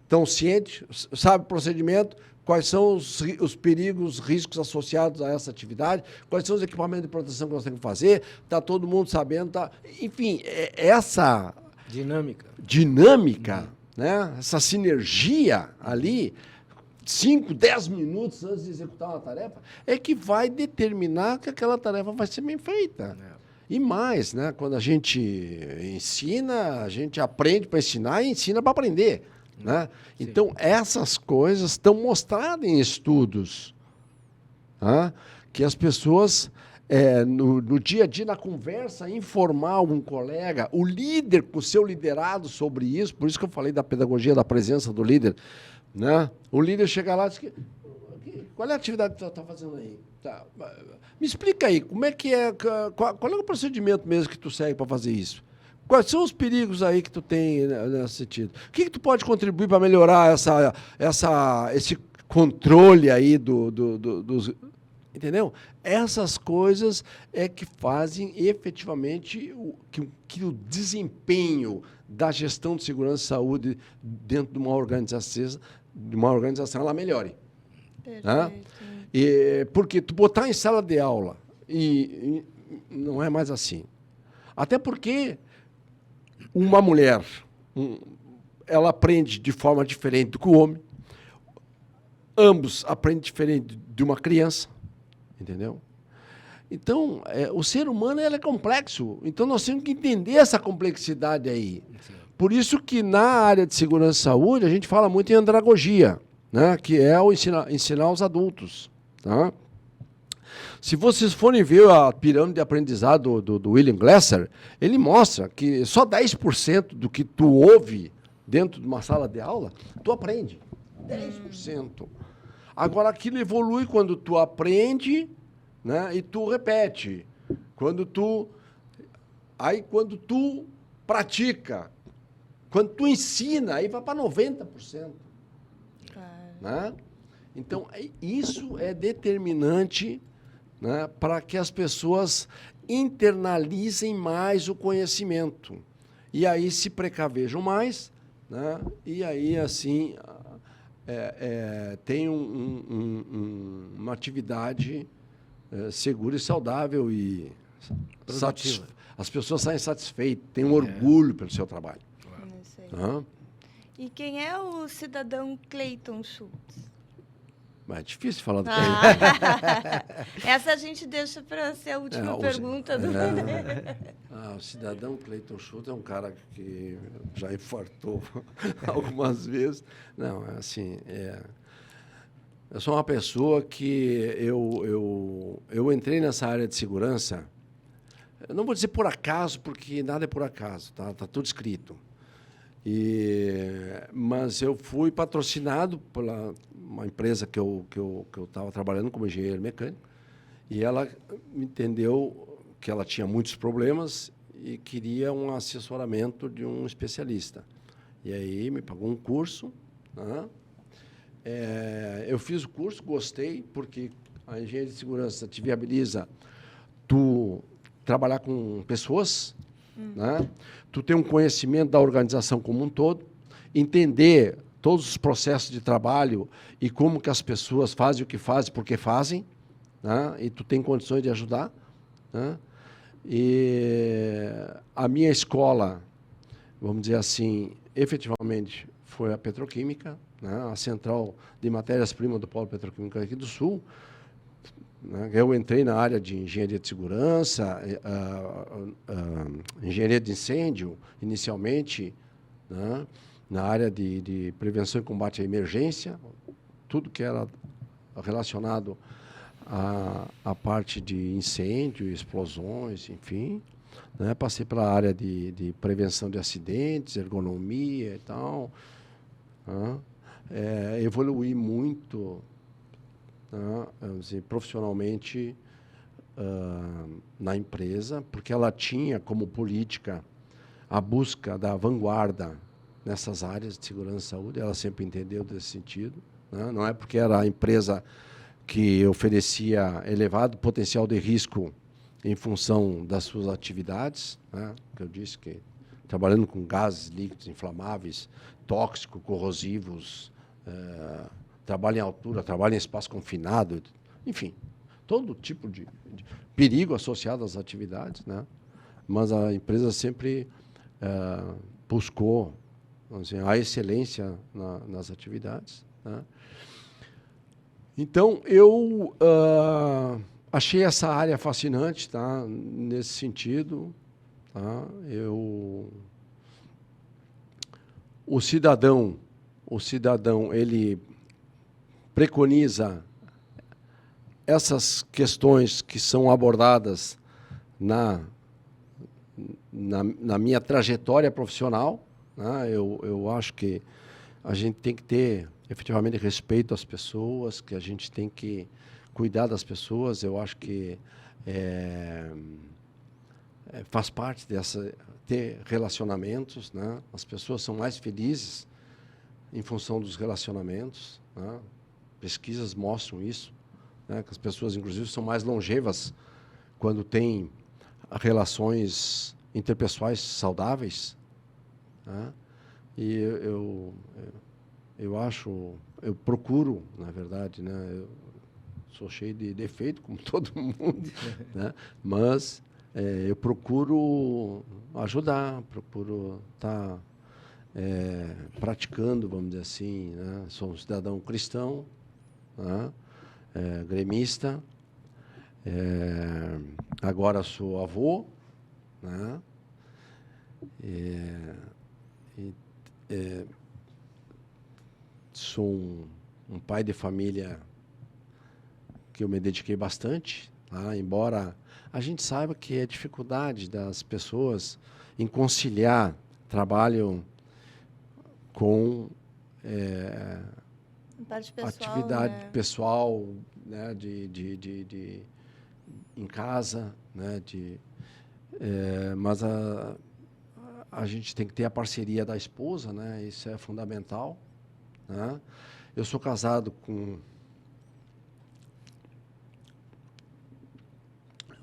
estão cientes, sabem o procedimento, quais são os perigos, riscos associados a essa atividade, quais são os equipamentos de proteção que nós temos que fazer, está todo mundo sabendo. Tá? Enfim, essa dinâmica, né? Essa sinergia ali, 5, 10 minutos antes de executar uma tarefa, é que vai determinar que aquela tarefa vai ser bem feita. E mais, né? Quando a gente ensina, a gente aprende para ensinar e ensina para aprender. Né? Então, essas coisas estão mostradas em estudos, né? Que as pessoas, no dia a dia, na conversa informal com um colega, o líder, com o seu liderado sobre isso, por isso que eu falei da pedagogia da presença do líder, né? O líder chega lá e diz, qual é a atividade que você está fazendo aí? Tá. Me explica aí, como é que é, qual é o procedimento mesmo que tu segue para fazer isso? Quais são os perigos aí que tu tem nesse sentido? O que tu pode contribuir para melhorar esse controle aí dos... Entendeu? Essas coisas é que fazem efetivamente que o desempenho da gestão de segurança e saúde dentro de uma organização ela melhore. Né? Porque tu botar em sala de aula e não é mais assim. Até porque uma mulher, ela aprende de forma diferente do que o homem. Ambos aprendem diferente de uma criança. Entendeu? Então, o ser humano é complexo. Então, nós temos que entender essa complexidade aí. Sim. Por isso que, na área de segurança e saúde, a gente fala muito em andragogia. né, que é o ensinar os adultos. Tá? Se vocês forem ver a pirâmide de aprendizado do William Glasser, ele mostra que só 10% do que tu ouve dentro de uma sala de aula, tu aprende. 10%. Agora, aquilo evolui quando tu aprende, né, e tu repete. Quando tu pratica, quando tu ensina, aí vai para 90%. Né? Então, isso é determinante, né, para que as pessoas internalizem mais o conhecimento. E aí se precavejam mais, né, e aí, assim, tem uma atividade segura e saudável e as pessoas saem satisfeitas, têm um orgulho pelo seu trabalho. Tá? E quem é o cidadão Clayton Schultz? É difícil falar do Clayton. Essa a gente deixa para ser a última pergunta. O cidadão Clayton Schultz é um cara que já infartou algumas vezes. Não, assim, eu sou uma pessoa que eu entrei nessa área de segurança, eu não vou dizer por acaso, porque nada é por acaso, tá tudo escrito. Mas eu fui patrocinado por uma empresa que eu estava trabalhando como engenheiro mecânico, e ela entendeu que ela tinha muitos problemas e queria um assessoramento de um especialista. E aí me pagou um curso. Né? Eu fiz o curso, gostei, porque a engenharia de segurança te viabiliza tu trabalhar com pessoas, né? Tu ter um conhecimento da organização como um todo, entender todos os processos de trabalho e como que as pessoas fazem o que fazem, por que fazem, né? E tu tem condições de ajudar. Né? E a minha escola, vamos dizer assim, efetivamente foi a petroquímica, né? A central de matérias-primas do polo petroquímico aqui do Sul. Eu entrei na área de engenharia de segurança, engenharia de incêndio, inicialmente, né? Na área de prevenção e combate à emergência, tudo que era relacionado à parte de incêndio, explosões, enfim. Né? Passei para a área de prevenção de acidentes, ergonomia e tal. Né? Evoluí muito, profissionalmente na empresa, porque ela tinha como política a busca da vanguarda nessas áreas de segurança e saúde, ela sempre entendeu desse sentido. Né? Não é porque era a empresa que oferecia elevado potencial de risco em função das suas atividades, né? Que eu disse que trabalhando com gases líquidos inflamáveis, tóxicos, corrosivos, trabalho em altura, trabalho em espaço confinado, enfim, todo tipo de perigo associado às atividades, né? Mas a empresa sempre buscou, vamos dizer, a excelência nas atividades. Né? Então, eu achei essa área fascinante, tá? Nesse sentido. Tá? O cidadão, ele preconiza essas questões que são abordadas na minha trajetória profissional. Né? Eu acho que a gente tem que ter efetivamente respeito às pessoas, que a gente tem que cuidar das pessoas. Eu acho que faz parte ter relacionamentos. Né? As pessoas são mais felizes em função dos relacionamentos. Né? Pesquisas mostram isso, né? Que as pessoas, inclusive, são mais longevas quando têm relações interpessoais saudáveis. Né? E eu procuro, na verdade, né? Eu sou cheio de defeito, como todo mundo, né? Mas eu procuro ajudar, procuro estar praticando, vamos dizer assim, né? Sou um cidadão cristão, né? Gremista, agora sou avô, né? Sou um pai de família que eu me dediquei bastante, tá? Embora a gente saiba que é dificuldade das pessoas em conciliar trabalho com Parte pessoal, atividade né? pessoal, né, em casa, né, mas a gente tem que ter a parceria da esposa, né, isso é fundamental, né? Eu sou casado com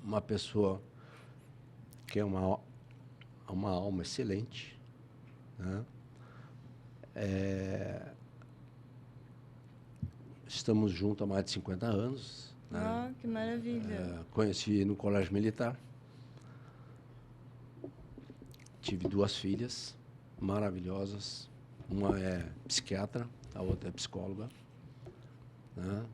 uma pessoa que é uma alma excelente, né? Estamos juntos há mais de 50 anos. Né? Ah, que maravilha. Conheci no colégio militar. Tive 2 filhas maravilhosas. Uma é psiquiatra, a outra é psicóloga. Né?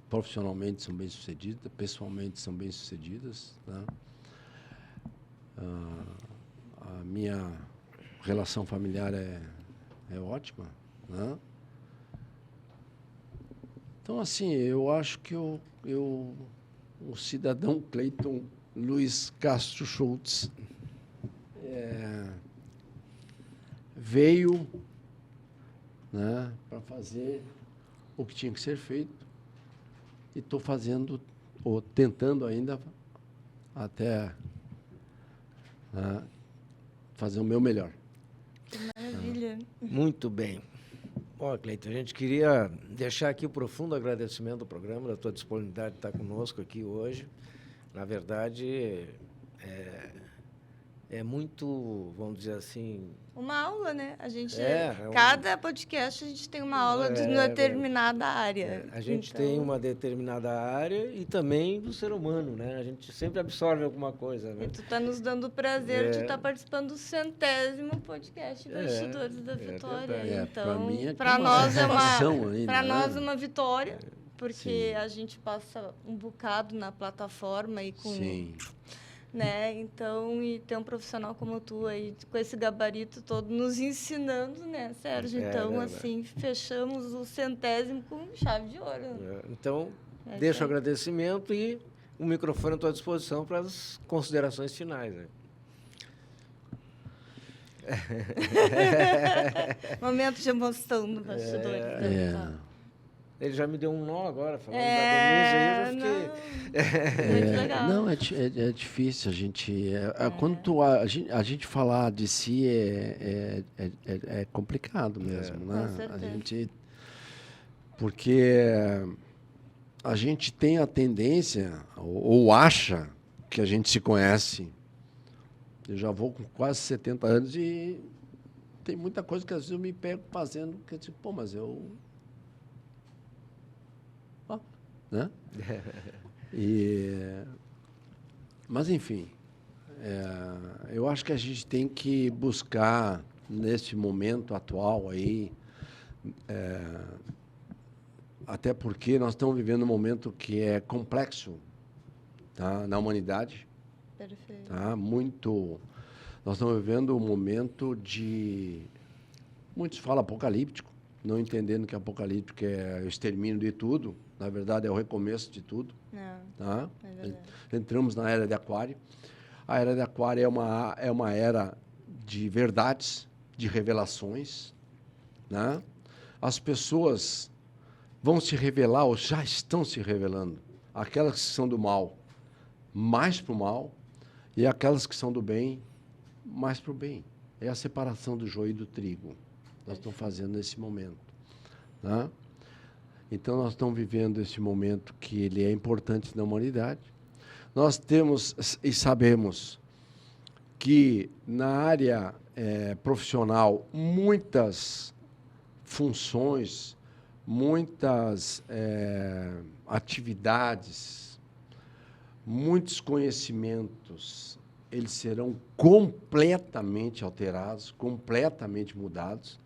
Profissionalmente são bem-sucedidas, pessoalmente são bem-sucedidas. Né? A minha relação familiar é ótima, né? Então, assim, eu acho que o cidadão Cleiton Luiz Castro Schultz veio, né, para fazer o que tinha que ser feito e estou fazendo, ou tentando ainda, até fazer o meu melhor. Que maravilha. Muito bem. Ó, Cleiton, a gente queria deixar aqui o profundo agradecimento do programa, da tua disponibilidade de estar conosco aqui hoje. Na verdade, é muito, vamos dizer assim... Uma aula, né? A gente, É cada podcast a gente tem uma aula de uma determinada área. A gente Então, tem uma determinada área e também do ser humano, né? A gente sempre absorve alguma coisa, né? E tu tá nos dando o prazer de estar participando do 100º podcast Bastidores da Vitória. verdade. Então, para nós é para nós é uma vitória, porque a gente passa um bocado na plataforma e com... Sim. Né? Então, e ter um profissional como tu aí, com esse gabarito todo, nos ensinando, né, Sérgio? Então, assim, fechamos o 100º com chave de ouro. Então, deixa o agradecimento e o microfone à tua disposição para as considerações finais, né? Momento de emoção no Bastidores. Ele já me deu um nó agora, falando da Denise, aí eu já fiquei... Muito legal. Não, é difícil a gente... Quando a gente falar de si é complicado mesmo, né? Com certeza. Porque a gente tem a tendência, ou acha, que a gente se conhece. Eu já vou com quase 70 anos e tem muita coisa que às vezes eu me pego fazendo, que eu digo, pô, mas eu... Né? Mas, enfim, eu acho que a gente tem que buscar, nesse momento atual aí, até porque nós estamos vivendo um momento que é complexo, tá, na humanidade. Perfeito. Tá? Nós estamos vivendo um momento de... Muitos falam apocalíptico, não entendendo que apocalíptico é o extermínio de tudo. Na verdade, é o recomeço de tudo. Tá? Entramos na Era de Aquário. A Era de Aquário é uma era de verdades, de revelações. Né? As pessoas vão se revelar, ou já estão se revelando. Aquelas que são do mal, mais para o mal, e aquelas que são do bem, mais para o bem. É a separação do joio e do trigo. Nós estamos fazendo nesse momento. Né? Então, nós estamos vivendo esse momento que ele é importante na humanidade. Nós temos e sabemos que na área profissional, muitas funções, muitas atividades, muitos conhecimentos, eles serão completamente alterados, completamente mudados.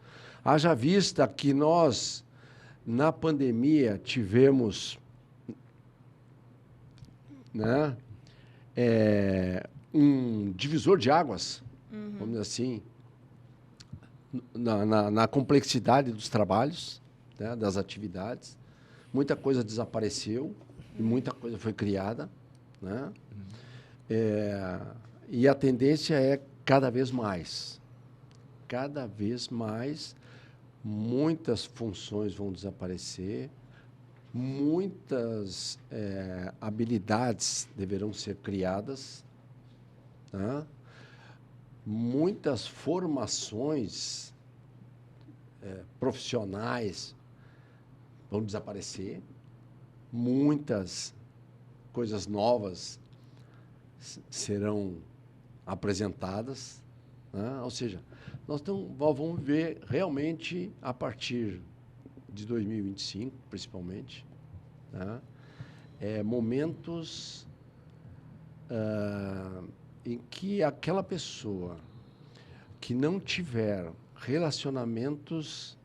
Haja vista que nós, na pandemia, tivemos, né, um divisor de águas, vamos dizer assim, na complexidade dos trabalhos, né, das atividades. Muita coisa desapareceu e muita coisa foi criada, né? E a tendência é cada vez mais. Cada vez mais, muitas funções vão desaparecer, muitas habilidades deverão ser criadas, né? Muitas formações profissionais vão desaparecer, muitas coisas novas serão apresentadas, né? Ou seja, nós vamos ver realmente a partir de 2025, principalmente, né? Momentos em que aquela pessoa que não tiver relacionamentos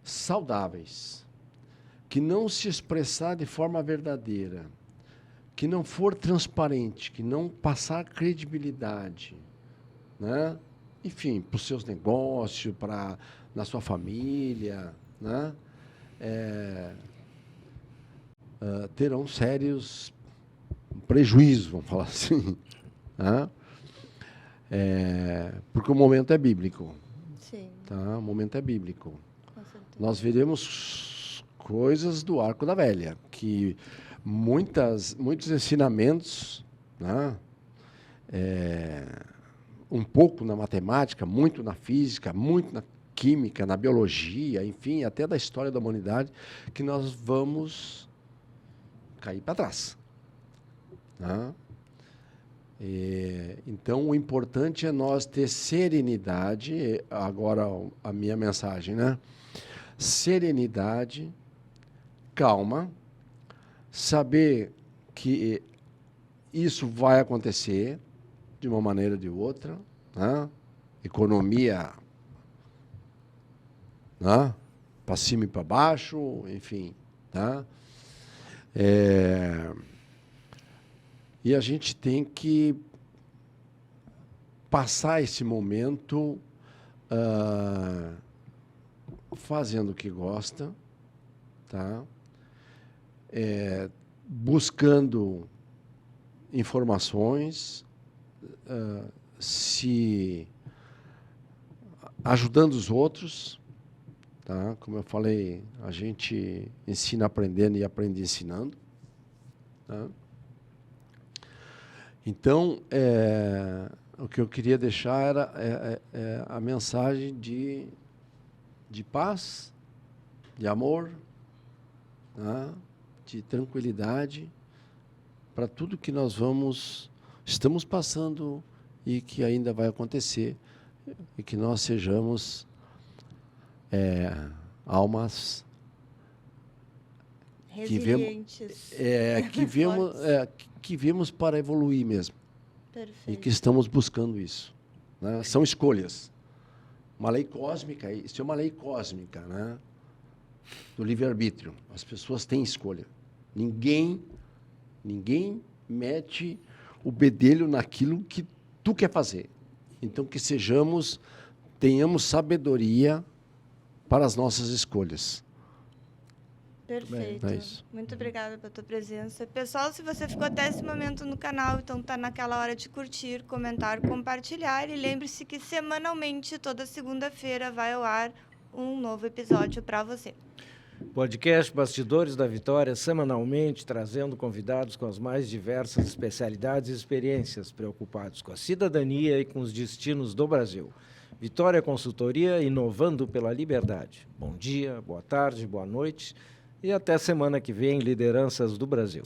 saudáveis, que não se expressar de forma verdadeira, que não for transparente, que não passar credibilidade, né? Enfim, para os seus negócios, na sua família, né? Terão sérios prejuízos, vamos falar assim, né? Porque o momento é bíblico. Sim. Tá? O momento é bíblico. Com certeza. Nós veremos coisas do Arco da Velha, que muitos ensinamentos, né? Um pouco na matemática, muito na física, muito na química, na biologia, enfim, até da história da humanidade, que nós vamos cair para trás, né? Então, o importante é nós ter serenidade. Agora, a minha mensagem, né? Serenidade, calma, saber que isso vai acontecer de uma maneira ou de outra, né? Economia, né? Para cima e para baixo, enfim, tá? E a gente tem que passar esse momento fazendo o que gosta, tá? Buscando informações, se ajudando os outros, tá? Como eu falei, a gente ensina aprendendo e aprende ensinando, tá? Então, o que eu queria deixar era a mensagem de paz, de amor, né? De tranquilidade para tudo que nós estamos passando e que ainda vai acontecer, e que nós sejamos almas resilientes, que viemos para evoluir mesmo. Perfeito. E que estamos buscando isso, né? São escolhas. Uma lei cósmica, isso é uma lei cósmica, né? Do livre-arbítrio. As pessoas têm escolha. Ninguém mete o bedelho naquilo que tu quer fazer. Então, que tenhamos sabedoria para as nossas escolhas. Perfeito. É isso. Muito obrigada pela tua presença. Pessoal, se você ficou até esse momento no canal, então tá naquela hora de curtir, comentar, compartilhar. E lembre-se que semanalmente, toda segunda-feira, vai ao ar um novo episódio para você. Podcast Bastidores da Vitória, semanalmente trazendo convidados com as mais diversas especialidades e experiências, preocupados com a cidadania e com os destinos do Brasil. Vitória Consultoria, inovando pela liberdade. Bom dia, boa tarde, boa noite e até semana que vem, Lideranças do Brasil.